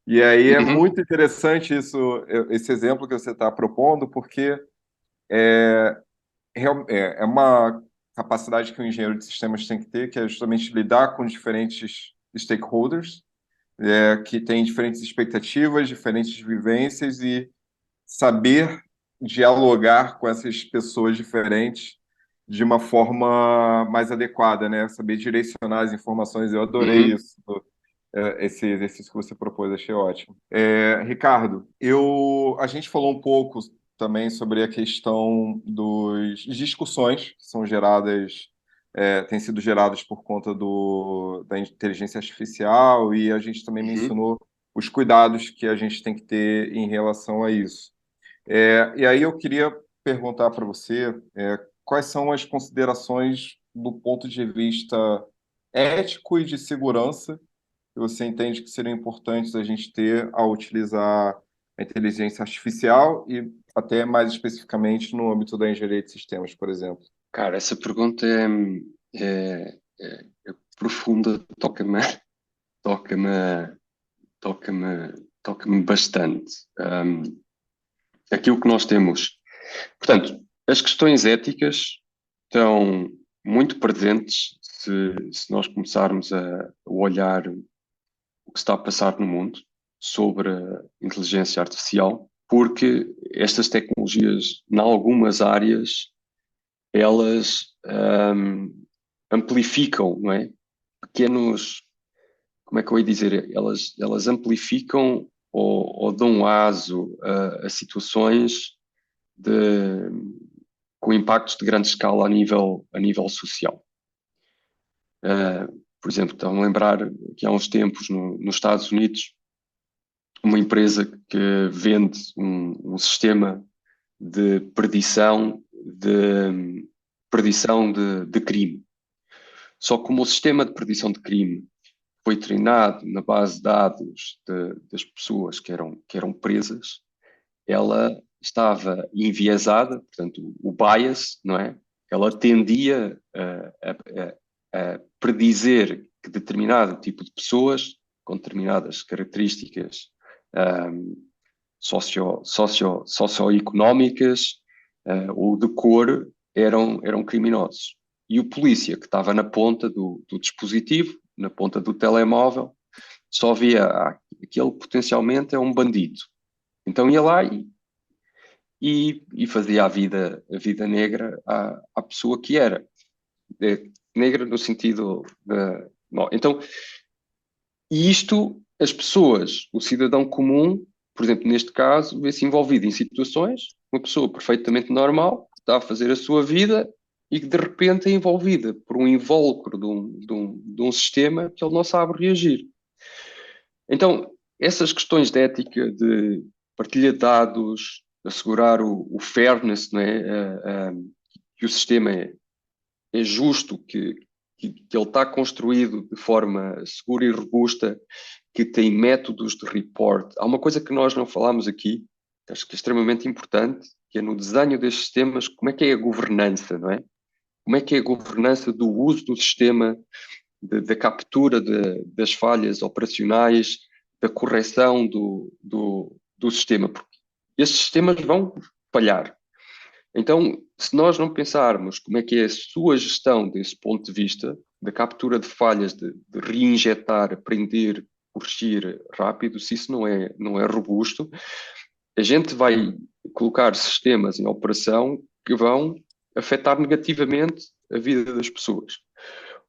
E aí é Uhum. muito interessante esse exemplo que você está propondo, porque é uma capacidade que o engenheiro de sistemas tem que ter, que é justamente lidar com diferentes stakeholders, que têm diferentes expectativas, diferentes vivências e saber dialogar com essas pessoas diferentes de uma forma mais adequada, né? Saber direcionar as informações. Eu adorei Uhum. isso, esse exercício que você propôs, achei ótimo. Ricardo, a gente falou um pouco também sobre a questão das discussões que são geradas, têm sido geradas por conta da inteligência artificial, e a gente também Uhum. mencionou os cuidados que a gente tem que ter em relação a isso. E aí eu queria perguntar para você, quais são as considerações do ponto de vista ético e de segurança que você entende que seriam importantes a gente ter ao utilizar a inteligência artificial e até mais especificamente no âmbito da engenharia de sistemas, por exemplo? Cara, essa pergunta é profunda, toca-me, toca-me bastante. Aquilo que nós temos. Portanto, as questões éticas estão muito presentes se nós começarmos a olhar o que está a passar no mundo sobre a inteligência artificial, porque estas tecnologias, em algumas áreas, elas amplificam, não é? Pequenos, como é que eu ia dizer? Elas amplificam ou dão aso a situações de, com impactos de grande escala a nível social. Por exemplo, estão a lembrar que há uns tempos nos Estados Unidos, uma empresa que vende um sistema de predição de crime. Só que como o sistema de predição de crime foi treinado na base de dados das pessoas que eram presas, ela estava enviesada, portanto, o bias, não é? Ela tendia a predizer que determinado tipo de pessoas, com determinadas características socioeconómicas ou de cor, eram criminosos. E o polícia que estava na ponta do dispositivo, na ponta do telemóvel, só via aquele potencialmente é um bandido. Então ia lá e fazia a vida negra à pessoa que era. Negra no sentido de... Bom, então, e isto, as pessoas, o cidadão comum, por exemplo, neste caso, vê-se envolvido em situações, uma pessoa perfeitamente normal, que está a fazer a sua vida e que de repente é envolvida por um invólucro de um sistema que ele não sabe reagir. Então, essas questões de ética, de partilha de dados, assegurar o fairness, não é? Que o sistema é justo, que ele está construído de forma segura e robusta, que tem métodos de report. Há uma coisa que nós não falámos aqui, que acho que é extremamente importante, que é no desenho destes sistemas, como é que é a governança, não é? Como é que é a governança do uso do sistema, da captura das falhas operacionais, da correção do sistema, porque esses sistemas vão falhar. Então, se nós não pensarmos como é que é a sua gestão desse ponto de vista, da captura de falhas, de reinjetar, aprender, corrigir rápido, se isso não é robusto, a gente vai colocar sistemas em operação que vão afetar negativamente a vida das pessoas.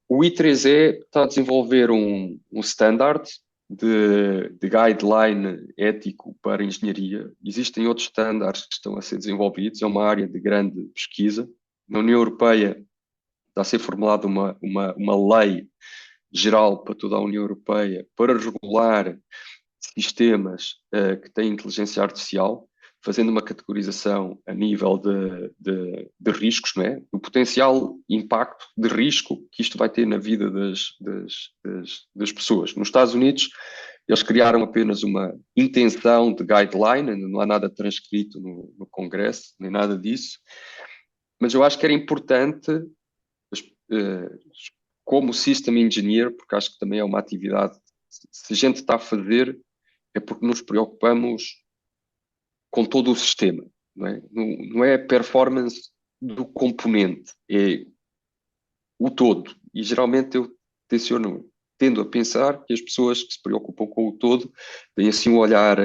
O I3E está a desenvolver um standard de guideline ético para a engenharia. Existem outros standards que estão a ser desenvolvidos, é uma área de grande pesquisa. Na União Europeia está a ser formulada uma lei geral para toda a União Europeia para regular sistemas que têm inteligência artificial, fazendo uma categorização a nível de riscos, não é? O potencial impacto de risco que isto vai ter na vida das pessoas. Nos Estados Unidos, eles criaram apenas uma intenção de guideline, não há nada transcrito no Congresso, nem nada disso, mas eu acho que era importante, como System Engineer, porque acho que também é uma atividade, se a gente está a fazer, é porque nos preocupamos com todo o sistema, não é? Não é a performance do componente, é o todo. E geralmente eu tendo a pensar que as pessoas que se preocupam com o todo têm assim um olhar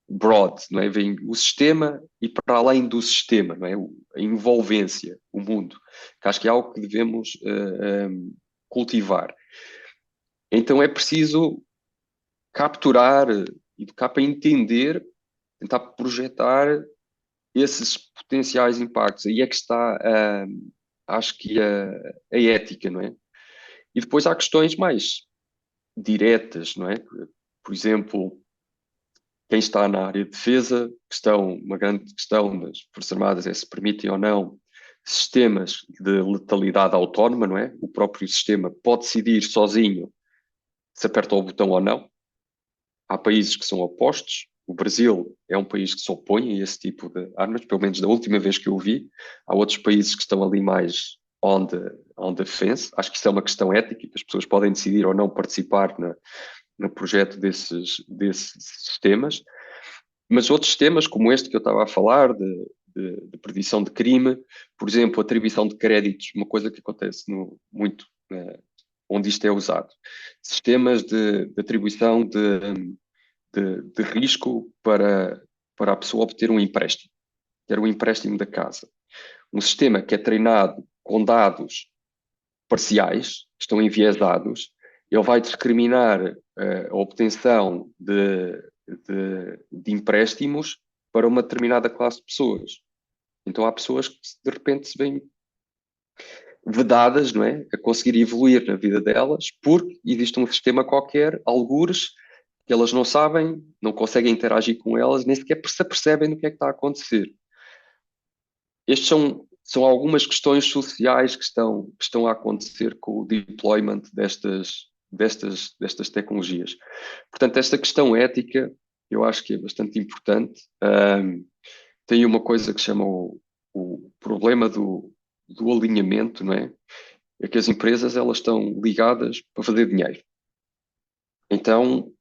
broad, não é? Vem o sistema e para além do sistema, não é? A envolvência, o mundo, que acho que é algo que devemos cultivar. Então é preciso capturar, educar para entender, tentar projetar esses potenciais impactos. Aí é que está, acho que a ética, não é? E depois há questões mais diretas, não é? Por exemplo, quem está na área de defesa, uma grande questão das Forças Armadas é se permitem ou não sistemas de letalidade autónoma, não é? O próprio sistema pode decidir sozinho se aperta o botão ou não. Há países que são opostos, O Brasil é um país que se opõe a esse tipo de armas, pelo menos da última vez que eu o vi. Há outros países que estão ali mais on the fence. Acho que isso é uma questão ética, que as pessoas podem decidir ou não participar no projeto desses sistemas. Mas outros sistemas, como este que eu estava a falar, de predição de crime, por exemplo, atribuição de créditos, uma coisa que acontece muito onde isto é usado. Sistemas de atribuição de risco para a pessoa obter um empréstimo, ter um empréstimo da casa. Um sistema que é treinado com dados parciais, que estão enviesados, ele vai discriminar a obtenção de empréstimos para uma determinada classe de pessoas. Então há pessoas que de repente se veem vedadas, não é, a conseguir evoluir na vida delas, porque existe um sistema qualquer, algures, que elas não sabem, não conseguem interagir com elas, nem sequer se apercebem do que é que está a acontecer. Estes são algumas questões sociais que estão a acontecer com o deployment destas tecnologias. Portanto, esta questão ética, eu acho que é bastante importante. Tem uma coisa que se chama o problema do alinhamento, não é? É que as empresas, elas estão ligadas para fazer dinheiro. Então,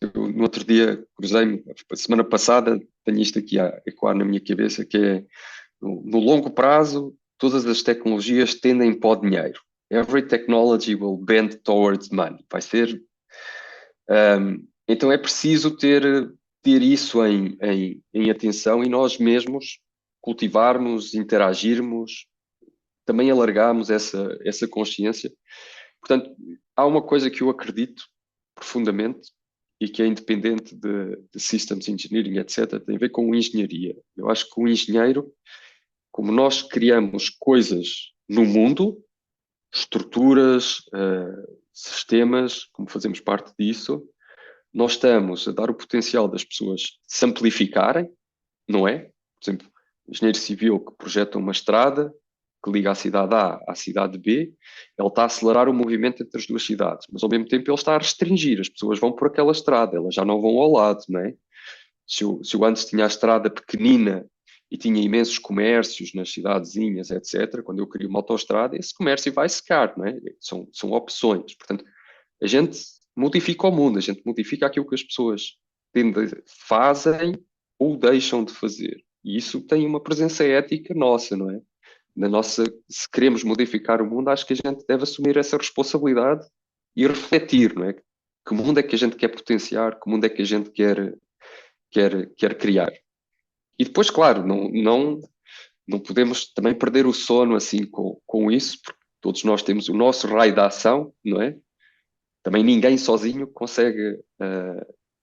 eu, no outro dia, cruzei-me, a semana passada, tenho isto aqui a ecoar na minha cabeça, que é, no longo prazo, todas as tecnologias tendem para o dinheiro. Every technology will bend towards money. Vai ser... então é preciso ter isso em atenção e nós mesmos cultivarmos, interagirmos, também alargarmos essa consciência. Portanto, há uma coisa que eu acredito profundamente e que é independente de systems engineering, etc., tem a ver com engenharia. Eu acho que o engenheiro, como nós criamos coisas no mundo, estruturas, sistemas, como fazemos parte disso, nós estamos a dar o potencial das pessoas se amplificarem, não é? Por exemplo, o engenheiro civil que projeta uma estrada que liga a cidade A à cidade B, ele está a acelerar o movimento entre as duas cidades, mas ao mesmo tempo ele está a restringir, as pessoas vão por aquela estrada, elas já não vão ao lado, não é? Se eu antes tinha a estrada pequenina e tinha imensos comércios nas cidadezinhas, etc., quando eu crio uma autoestrada, esse comércio vai secar, não é? São opções. Portanto, a gente modifica o mundo, a gente modifica aquilo que as pessoas fazem ou deixam de fazer. E isso tem uma presença ética nossa, não é? Se queremos modificar o mundo, acho que a gente deve assumir essa responsabilidade e refletir, não é? Que mundo é que a gente quer potenciar, que mundo é que a gente quer criar. E depois, claro, não podemos também perder o sono assim com isso, porque todos nós temos o nosso raio de ação, não é? Também ninguém sozinho consegue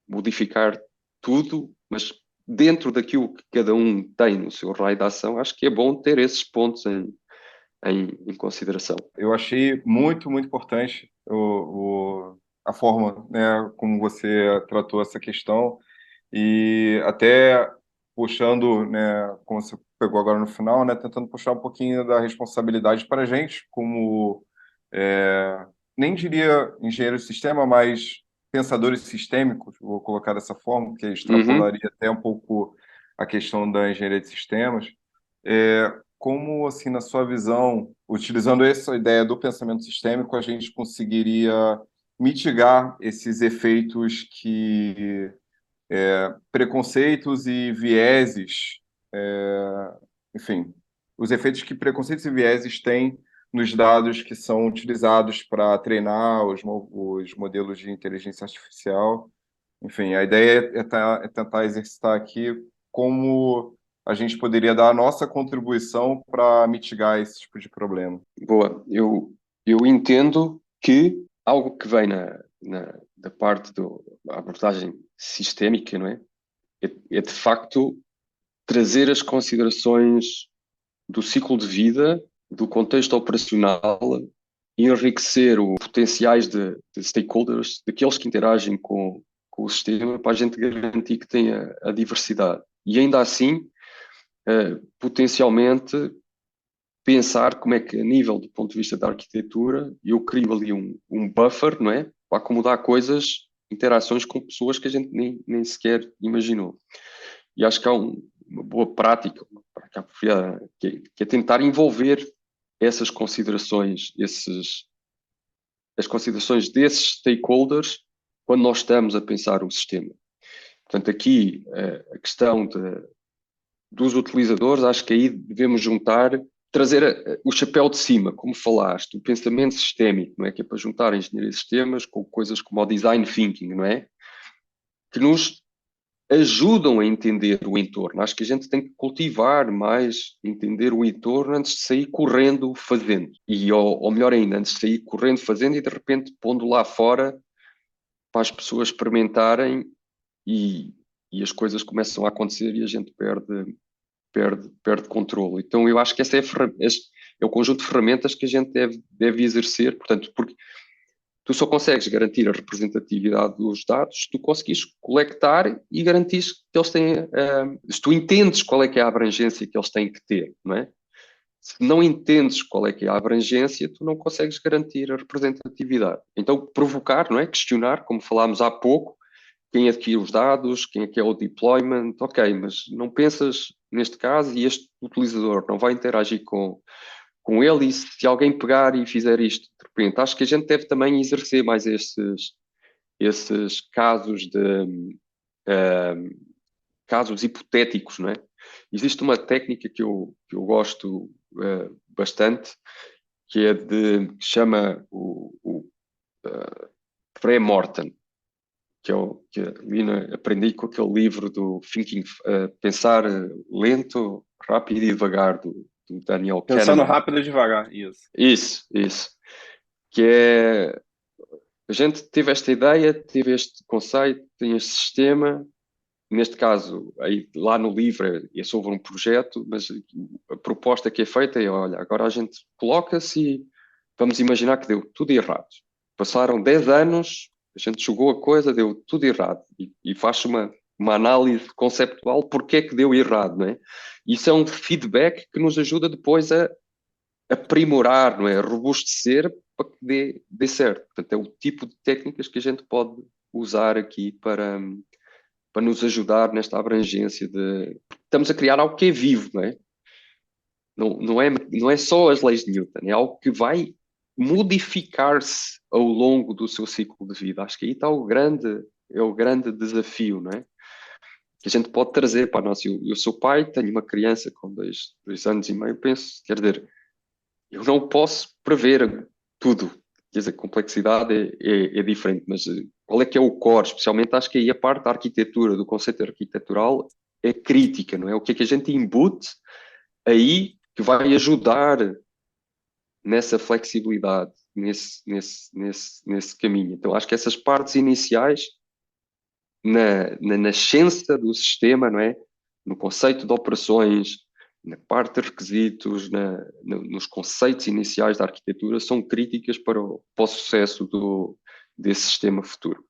modificar tudo, mas dentro daquilo que cada um tem no seu raio de ação, acho que é bom ter esses pontos em consideração. Eu achei muito, muito importante a forma, né, como você tratou essa questão e até puxando, né, como você pegou agora no final, né, tentando puxar um pouquinho da responsabilidade para a gente, como nem diria engenheiro de sistema, mas pensadores sistêmicos, vou colocar dessa forma, porque extrapolaria até um pouco a questão da engenharia de sistemas. Como, assim, na sua visão, utilizando essa ideia do pensamento sistêmico, a gente conseguiria mitigar esses efeitos que preconceitos e vieses, enfim, os efeitos que preconceitos e vieses têm nos dados que são utilizados para treinar os modelos de inteligência artificial. Enfim, a ideia é tentar exercitar aqui como a gente poderia dar a nossa contribuição para mitigar esse tipo de problema. Boa, eu entendo que algo que vem da parte da abordagem sistémica, não é? É de facto trazer as considerações do ciclo de vida, do contexto operacional e enriquecer os potenciais de stakeholders, daqueles que interagem com o sistema, para a gente garantir que tenha a diversidade. E ainda assim, potencialmente, pensar como é que, a nível do ponto de vista da arquitetura, eu crio ali um buffer, não é? Para acomodar coisas interações com pessoas que a gente nem sequer imaginou. E acho que há uma boa prática, uma prática apropriada, que é tentar envolver essas considerações, as considerações desses stakeholders quando nós estamos a pensar o sistema. Portanto, aqui a questão dos utilizadores, acho que aí devemos juntar, trazer o chapéu de cima, como falaste, o pensamento sistémico, não é? Que é para juntar a engenharia de sistemas com coisas como o design thinking, não é? Que nos ajudam a entender o entorno. Acho que a gente tem que cultivar mais, entender o entorno antes de sair correndo fazendo. Ou melhor ainda, antes de sair correndo fazendo e de repente pondo lá fora para as pessoas experimentarem e as coisas começam a acontecer e a gente perde controle. Então eu acho que esse é o conjunto de ferramentas que a gente deve exercer, portanto, porque tu só consegues garantir a representatividade dos dados se tu conseguires colectar e garantir que eles têm, se tu entendes qual é que é a abrangência que eles têm que ter, não é? Se não entendes qual é que é a abrangência, tu não consegues garantir a representatividade. Então, provocar, não é? Questionar, como falámos há pouco, quem adquire os dados, quem é que é o deployment, ok, mas não pensas neste caso e este utilizador não vai interagir com ele, e se alguém pegar e fizer isto de repente, acho que a gente deve também exercer mais esses casos casos hipotéticos, não é? Existe uma técnica que eu gosto bastante, que que chama o pré-mortem, que aprendi com aquele livro do Thinking, Pensar Lento, Rápido e Devagar, do Daniel Pensando Kahneman. rápido e devagar, isso. Isso. Que é, a gente teve esta ideia, teve este conceito, tem este sistema. Neste caso, aí, lá no livro é sobre um projeto, mas a proposta que é feita é, olha, agora a gente coloca-se e vamos imaginar que deu tudo errado. Passaram 10 anos, a gente jogou a coisa, deu tudo errado. E faz uma análise conceptual porque é que deu errado, não é? Isso é um feedback que nos ajuda depois a aprimorar, não é? A robustecer para que dê certo. Portanto, é o tipo de técnicas que a gente pode usar aqui para nos ajudar nesta abrangência de... Estamos a criar algo que é vivo, não é? Não é só as leis de Newton, é algo que vai modificar-se ao longo do seu ciclo de vida. Acho que aí está o grande desafio, não é? Que a gente pode trazer para nós. Eu sou pai, tenho uma criança com 2 anos e meio, penso, quer dizer, eu não posso prever tudo. Quer dizer, a complexidade é diferente, mas qual é que é o core? Especialmente acho que aí a parte da arquitetura, do conceito arquitetural, é crítica, não é? O que é que a gente embute aí que vai ajudar nessa flexibilidade, nesse caminho. Então acho que essas partes iniciais, na nascença do sistema, não é? No conceito de operações, na parte de requisitos, nos conceitos iniciais da arquitetura, são críticas para o sucesso desse sistema futuro.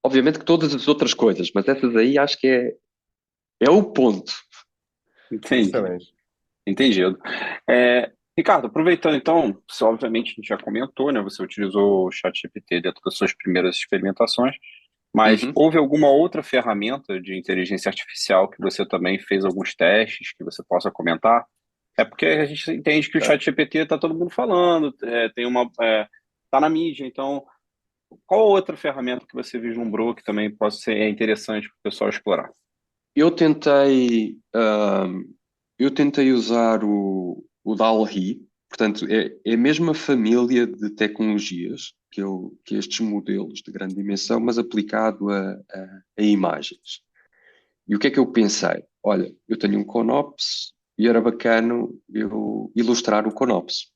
Obviamente que todas as outras coisas, mas essas aí acho que é o ponto. Entendi. Excelente. Entendido. Ricardo, aproveitando então, você, obviamente a gente já comentou, né? Você utilizou o ChatGPT dentro das suas primeiras experimentações, mas Uhum. houve alguma outra ferramenta de inteligência artificial que você também fez alguns testes que você possa comentar? É porque a gente entende que o Tá. ChatGPT está todo mundo falando, tá na mídia, então qual outra ferramenta que você vislumbrou que também possa ser interessante para o pessoal explorar? Eu tentei, usar o DALL-E, portanto, é a mesma família de tecnologias que estes modelos de grande dimensão, mas aplicado a imagens. E o que é que eu pensei? Olha, eu tenho um Conops e era bacana eu ilustrar o Conops.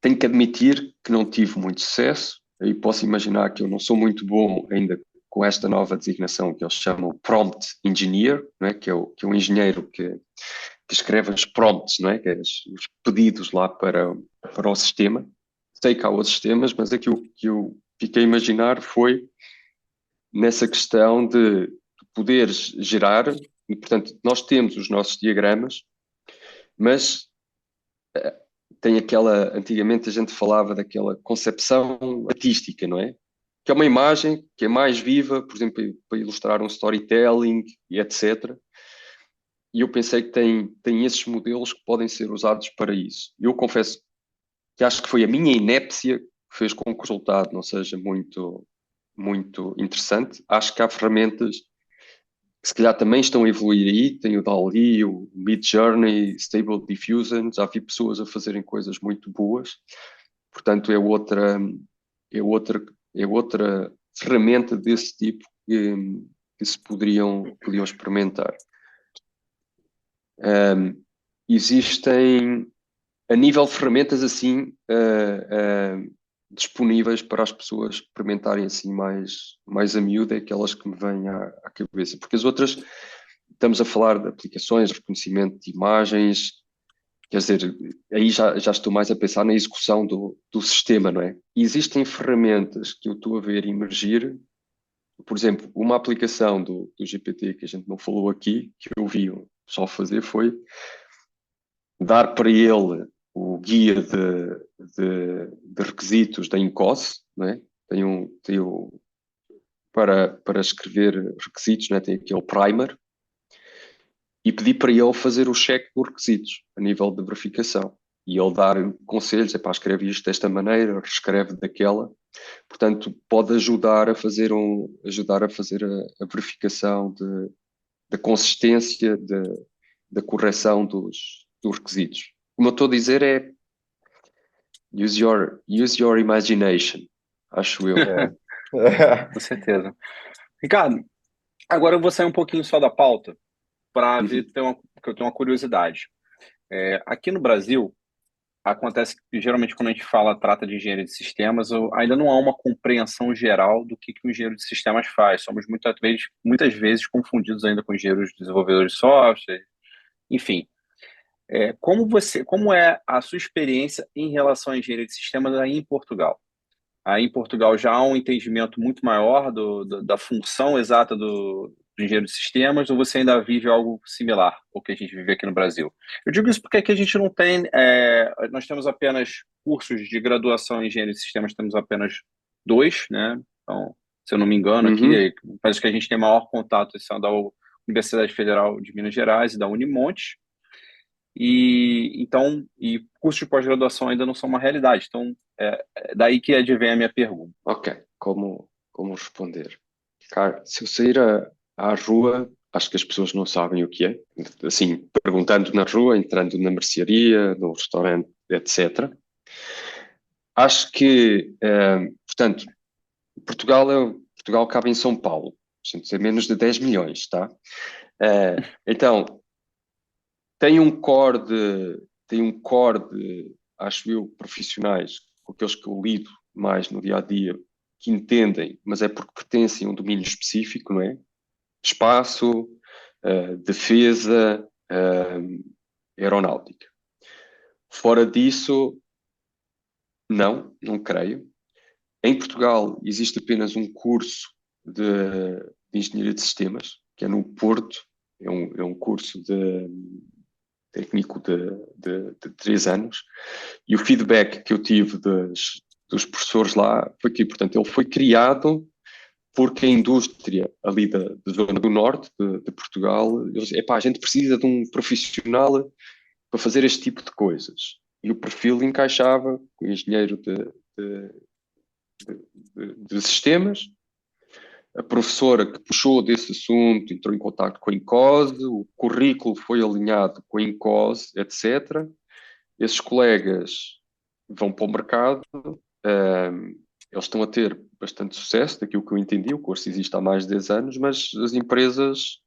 Tenho que admitir que não tive muito sucesso, e posso imaginar que eu não sou muito bom ainda com esta nova designação que eles chamam Prompt Engineer, não é? Que é um engenheiro que escreve os prompts, não é? Que é os pedidos lá para o sistema. Sei que há outros sistemas, mas aquilo que eu fiquei a imaginar foi nessa questão de poderes gerar, e, portanto, nós temos os nossos diagramas, mas tem antigamente a gente falava daquela concepção artística, não é? que é uma imagem que é mais viva, por exemplo, para ilustrar um storytelling e etc. E eu pensei que tem esses modelos que podem ser usados para isso. Eu confesso que acho que foi a minha inépcia que fez com que o resultado não seja muito, muito interessante. Acho que há ferramentas que se calhar também estão a evoluir aí. Tem o DALL-E, o Midjourney, Stable Diffusion. Já vi pessoas a fazerem coisas muito boas. Portanto, é outra, é outra ferramenta desse tipo que se podiam experimentar. Existem, a nível de ferramentas assim, disponíveis para as pessoas experimentarem assim mais a miúdo, é aquelas que me vêm à cabeça. Porque as outras, estamos a falar de aplicações, reconhecimento de imagens, quer dizer, aí já estou mais a pensar na execução do sistema, não é? E existem ferramentas que eu estou a ver emergir, por exemplo, uma aplicação do GPT que a gente não falou aqui, que eu vi o pessoal fazer, foi dar para ele o guia de requisitos da INCOSS, não é? Para escrever requisitos, não é? Tem aquele primer, e pedir para ele fazer o cheque dos requisitos a nível de verificação. E ele dar conselhos, escreve isto desta maneira, reescreve daquela. Portanto, pode ajudar a fazer a verificação da consistência, da correção dos requisitos. Como eu estou a dizer é use your imagination, acho eu. Com certeza. Ricardo, agora eu vou sair um pouquinho só da pauta para ver que eu tenho uma curiosidade. Aqui no Brasil, acontece que geralmente quando a gente trata de engenharia de sistemas, ainda não há uma compreensão geral do que o engenheiro de sistemas faz. Somos muitas vezes confundidos ainda com engenheiros desenvolvedores de software, enfim. Como é a sua experiência em relação à engenharia de sistemas aí em Portugal? Aí em Portugal já há um entendimento muito maior da função exata do engenheiro de sistemas, ou você ainda vive algo similar ao que a gente vive aqui no Brasil? Eu digo isso porque aqui a gente não tem, nós temos apenas cursos de graduação em engenharia de sistemas, temos apenas dois, né? Então, se eu não me engano, aqui, parece que a gente tem maior contato, são da Universidade Federal de Minas Gerais e da Unimonte, e cursos de pós-graduação ainda não são uma realidade. Então, é daí que advém a minha pergunta. Ok, como responder? Cara, se eu sair à rua, acho que as pessoas não sabem o que é. Assim, perguntando na rua, entrando na mercearia, no restaurante, etc. Acho que, portanto, Portugal cabe em São Paulo. Portanto, é menos de 10 milhões, tá? Então, tem um core de, acho eu, profissionais, com aqueles que eu lido mais no dia a dia, que entendem, mas é porque pertencem a um domínio específico, não é? Espaço, defesa, aeronáutica. Fora disso, não creio. Em Portugal existe apenas um curso de engenharia de sistemas, que é no Porto, é um curso técnico de 3 anos, e o feedback que eu tive dos professores lá foi que, portanto, ele foi criado porque a indústria ali da zona do norte de Portugal, eles, a gente precisa de um profissional para fazer este tipo de coisas. E o perfil encaixava com o engenheiro de sistemas. A professora que puxou desse assunto entrou em contato com a INCOSE, o currículo foi alinhado com a INCOSE, etc. Esses colegas vão para o mercado, eles estão a ter bastante sucesso, daquilo que eu entendi, o curso existe há mais de 10 anos, mas as empresas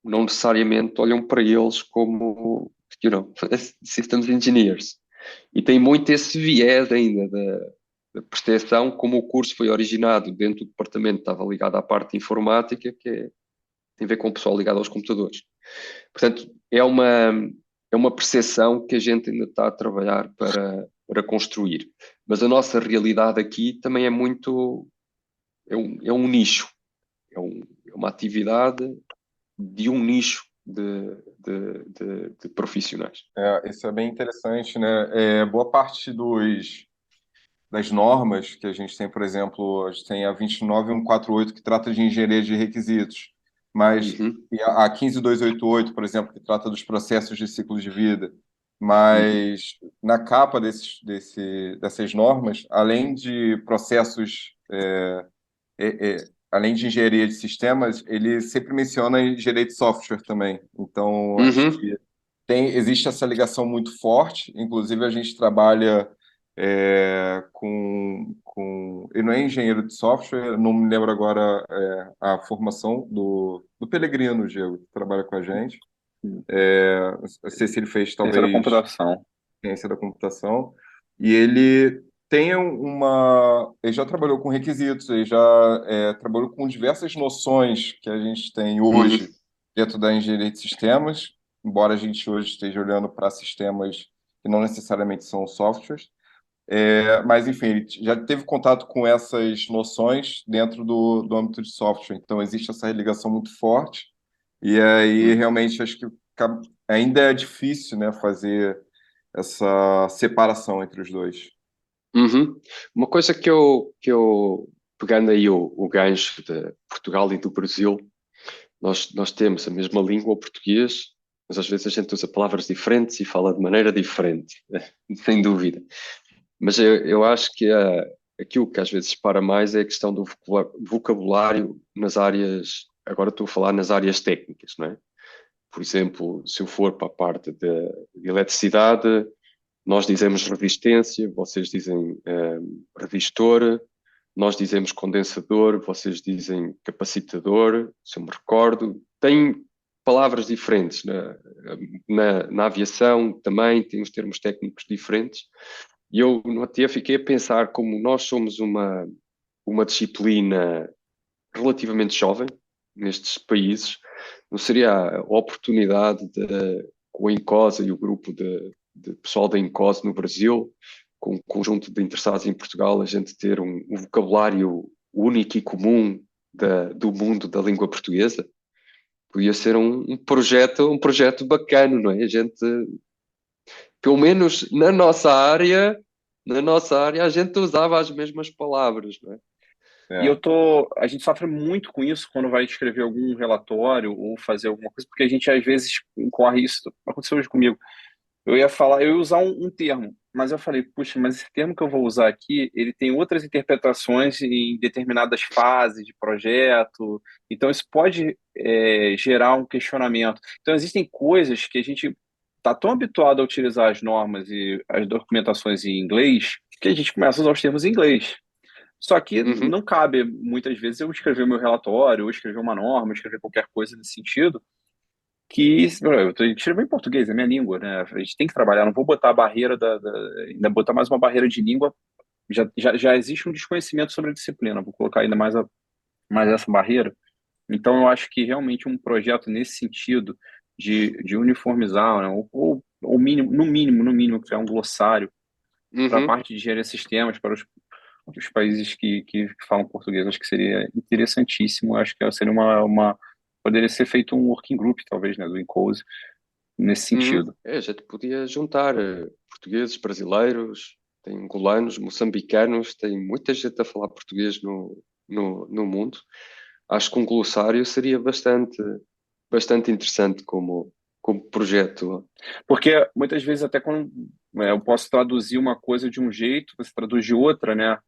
não necessariamente olham para eles como, systems engineers. E tem muito esse viés ainda da percepção, como o curso foi originado dentro do departamento, estava ligado à parte de informática, tem a ver com o pessoal ligado aos computadores. Portanto, é uma percepção que a gente ainda está a trabalhar para construir. Mas a nossa realidade aqui também é muito... É um nicho. É uma atividade de um nicho de profissionais. Isso é bem interessante, né? Boa parte das normas que a gente tem, por exemplo, a gente tem a 29148 que trata de engenharia de requisitos, mas e a 15288, por exemplo, que trata dos processos de ciclo de vida. Mas na capa dessas normas, além de processos, além de engenharia de sistemas, ele sempre menciona engenharia de software também. Então, acho que existe essa ligação muito forte. Inclusive, a gente trabalha ele não é engenheiro de software, não me lembro agora a formação do Pelegrino, Diego, que trabalha com a gente. Não sei se ele fez, Ciência da talvez, computação. ciência da computação, e ele tem ele já trabalhou com requisitos, ele já trabalhou com diversas noções que a gente tem hoje dentro da engenharia de sistemas, embora a gente hoje esteja olhando para sistemas que não necessariamente são softwares. Mas, enfim, ele já teve contato com essas noções dentro do âmbito de software, então existe essa ligação muito forte, e aí realmente acho que ainda é difícil, né, fazer essa separação entre os dois. Uma coisa que eu pegando aí o gancho de Portugal e do Brasil, nós temos a mesma língua, o português, mas às vezes a gente usa palavras diferentes e fala de maneira diferente, sem dúvida. Mas eu acho que aquilo que às vezes separa mais é a questão do vocabulário nas áreas, agora estou a falar nas áreas técnicas, não é? Por exemplo, se eu for para a parte de eletricidade, nós dizemos resistência, vocês dizem resistor, nós dizemos condensador, vocês dizem capacitador, se eu me recordo. Tem palavras diferentes. Na aviação também tem os termos técnicos diferentes. E eu no outro dia fiquei a pensar como nós somos uma disciplina relativamente jovem nestes países, não seria a oportunidade com a Incosa e o grupo de pessoal da Incosa no Brasil, com um conjunto de interessados em Portugal, a gente ter um vocabulário único e comum do mundo da língua portuguesa? Podia ser um projeto bacana, não é? A gente, pelo menos na nossa área, a gente usava as mesmas palavras, não é? E a gente sofre muito com isso quando vai escrever algum relatório ou fazer alguma coisa, porque a gente às vezes incorre isso. Aconteceu hoje comigo. Eu ia usar um termo, mas eu falei, puxa, mas esse termo que eu vou usar aqui, ele tem outras interpretações em determinadas fases de projeto, então isso pode gerar um questionamento. Então existem coisas que a gente está tão habituado a utilizar as normas e as documentações em inglês, que a gente começa a usar os termos em inglês. Só que não cabe, muitas vezes, eu escrever o meu relatório, ou escrever uma norma, ou escrever qualquer coisa nesse sentido, que eu estou escrevendo em português, é minha língua, né? A gente tem que trabalhar, não vou botar a barreira ainda botar mais uma barreira de língua, já existe um desconhecimento sobre a disciplina, vou colocar ainda mais essa barreira. Então, eu acho que realmente um projeto nesse sentido de uniformizar, né? Ou mínimo, no mínimo, criar um glossário para a parte de engenharia de sistemas, para os países que falam português, acho que seria interessantíssimo, acho que seria poderia ser feito um working group, talvez, né, do Incose, nesse sentido. A gente podia juntar portugueses, brasileiros, tem angolanos, moçambicanos, tem muita gente a falar português no mundo. Acho que um glossário seria bastante interessante como projeto. Porque muitas vezes até quando eu posso traduzir uma coisa de um jeito, você traduz de outra, né?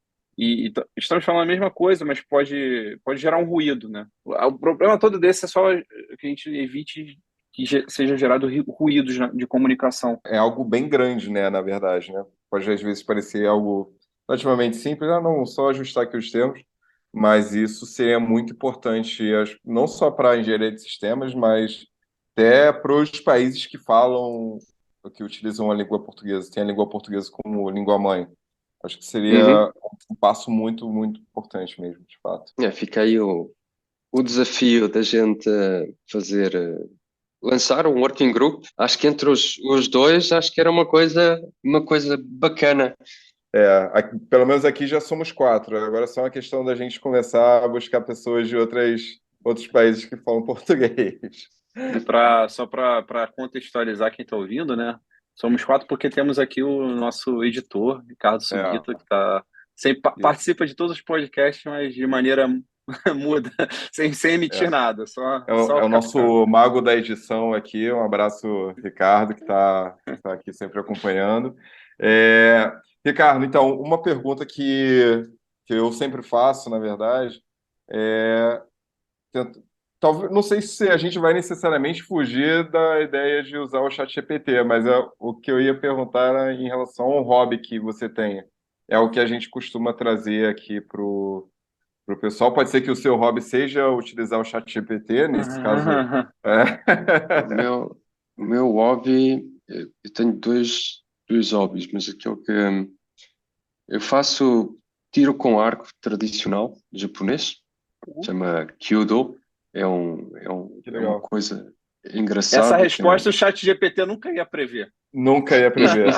Estamos falando a mesma coisa, mas pode gerar um ruído, né? O problema todo desse é só que a gente evite que seja gerado ruídos de comunicação. É algo bem grande, né, na verdade, né? Pode às vezes parecer algo relativamente simples, não, só ajustar aqui os termos, mas isso seria muito importante, não só para a engenharia de sistemas, mas até para os países que utilizam a língua portuguesa, tem a língua portuguesa como língua mãe. Acho que seria um passo muito, muito importante mesmo, de fato. Fica aí o desafio da gente lançar um working group. Acho que entre os dois, acho que era uma coisa bacana. Pelo menos aqui já somos 4. Agora é só uma questão da gente começar a buscar pessoas de outros países que falam português. E só para contextualizar quem está ouvindo, né? Somos 4 porque temos aqui o nosso editor, Ricardo Sugita, que está Participa de todos os podcasts, mas de maneira muda, sem emitir nada. É o nosso mago da edição aqui. Um abraço, Ricardo, que está aqui sempre acompanhando. Ricardo, então, uma pergunta que eu sempre faço, na verdade, talvez, não sei se a gente vai necessariamente fugir da ideia de usar o ChatGPT, mas o que eu ia perguntar era em relação ao hobby que você tem. É o que a gente costuma trazer aqui para o pessoal. Pode ser que o seu hobby seja utilizar o ChatGPT, nesse caso. O meu hobby, eu tenho dois hobbies, mas aquilo que eu faço tiro com arco tradicional japonês, chama Kyudo. É uma coisa engraçada. Essa resposta o ChatGPT nunca ia prever. Nunca ia prever.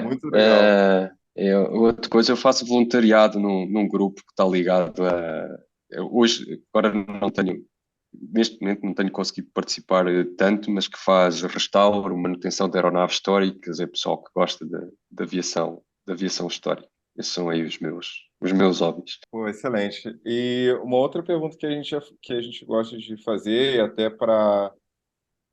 Muito legal. Outra coisa, eu faço voluntariado num grupo que está ligado a... Agora neste momento não tenho conseguido participar tanto, mas que faz restauro, manutenção de aeronaves históricas, é pessoal que gosta da aviação histórica. Esses são aí os meus hobbies. Pô, excelente. E uma outra pergunta que a gente gosta de fazer, até para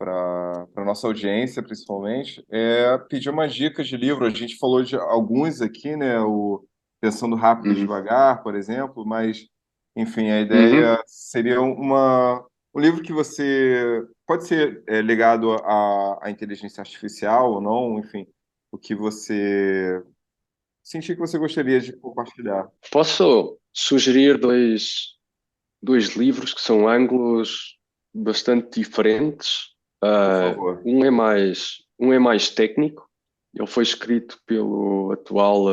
a nossa audiência, principalmente, é pedir umas dicas de livro. A gente falou de alguns aqui, né? O Pensando Rápido e Devagar, por exemplo, mas, enfim, a ideia seria um livro que você... Pode ser ligado à inteligência artificial ou não, enfim, o que você sentir que você gostaria de compartilhar. Posso sugerir dois livros que são ângulos bastante diferentes. Por favor. Um é mais técnico. Ele foi escrito pelo atual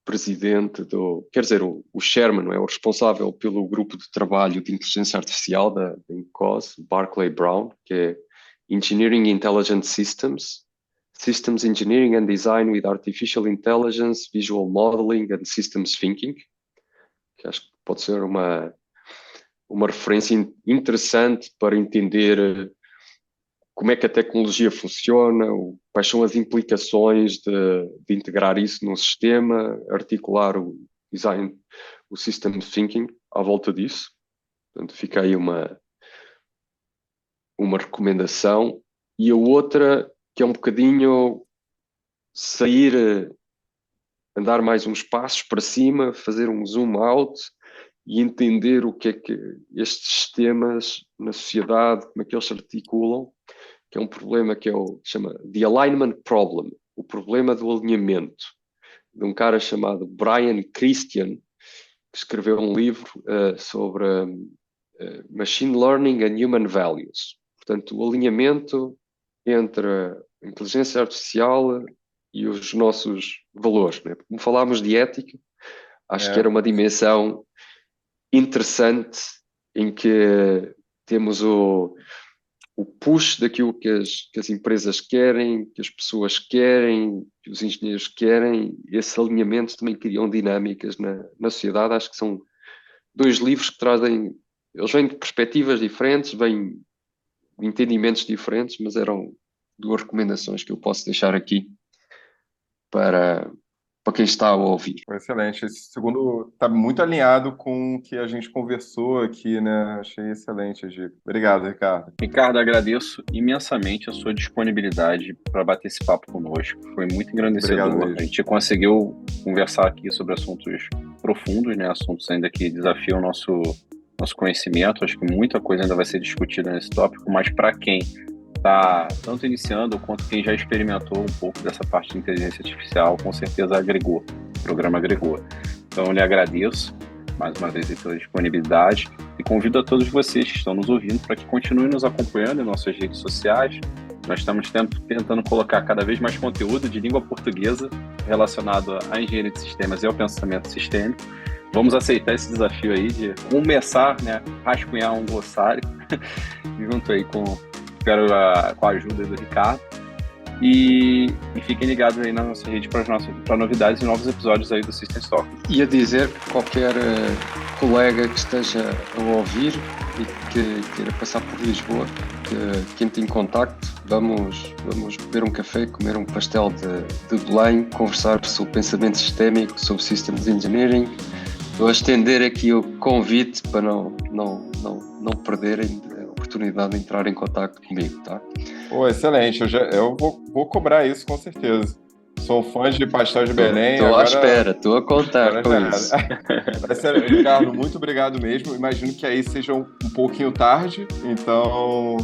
presidente o Sherman, não é? O responsável pelo grupo de trabalho de inteligência artificial da INCOS, Barclay Brown, que é Engineering Intelligent Systems Engineering and Design with Artificial Intelligence, Visual Modeling and Systems Thinking, que acho que pode ser uma referência interessante para entender como é que a tecnologia funciona, quais são as implicações de integrar isso num sistema, articular o design, o system thinking à volta disso. Portanto, fica aí uma recomendação. E a outra, que é um bocadinho andar mais uns passos para cima, fazer um zoom out e entender o que é que estes sistemas na sociedade, como é que eles se articulam, que é um problema que chama The Alignment Problem, o problema do alinhamento, de um cara chamado Brian Christian, que escreveu um livro sobre Machine Learning and Human Values. Portanto, o alinhamento entre a inteligência artificial e os nossos valores, né? Como falámos de ética, acho que era uma dimensão interessante em que temos o push daquilo que as empresas querem, que as pessoas querem, que os engenheiros querem. Esse alinhamento também criam dinâmicas na sociedade. Acho que são dois livros que trazem... Eles vêm de perspectivas diferentes, vêm de entendimentos diferentes, mas eram duas recomendações que eu posso deixar aqui para quem está a ouvir. Excelente. Esse segundo está muito alinhado com o que a gente conversou aqui, né? Achei excelente, Egito. Obrigado, Ricardo. Ricardo, agradeço imensamente a sua disponibilidade para bater esse papo conosco. Foi muito engrandecedor. Obrigado, a gente conseguiu conversar aqui sobre assuntos profundos, né? Assuntos ainda que desafiam o nosso conhecimento. Acho que muita coisa ainda vai ser discutida nesse tópico, mas para quem está tanto iniciando quanto quem já experimentou um pouco dessa parte de inteligência artificial, com certeza agregou, o programa agregou. Então eu lhe agradeço mais uma vez pela disponibilidade e convido a todos vocês que estão nos ouvindo para que continuem nos acompanhando em nossas redes sociais. Nós estamos tentando colocar cada vez mais conteúdo de língua portuguesa relacionado à engenharia de sistemas e ao pensamento sistêmico. Vamos aceitar esse desafio aí de começar, né, rascunhar um glossário junto aí com a ajuda do Ricardo. E fiquem ligados aí na nossa rede para novidades e novos episódios aí do System Stock. E a dizer que qualquer colega que esteja a ouvir e que queira passar por Lisboa, que entre em contacto, vamos beber um café, comer um pastel de Belém, conversar sobre o pensamento sistémico, sobre Systems Engineering. Vou estender aqui o convite para não perderem a oportunidade de entrar em contacto comigo, tá? Excelente, eu vou cobrar isso com certeza. Sou fã de pastel de Belém. Estou à espera, estou a contar com isso. Ricardo, muito obrigado mesmo. Imagino que aí seja um pouquinho tarde, então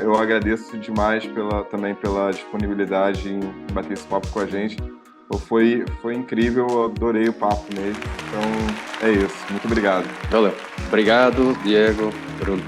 eu agradeço demais também pela disponibilidade em bater esse papo com a gente. Foi incrível, eu adorei o papo mesmo. Então é isso, muito obrigado. Valeu. Obrigado, Diego, Bruno.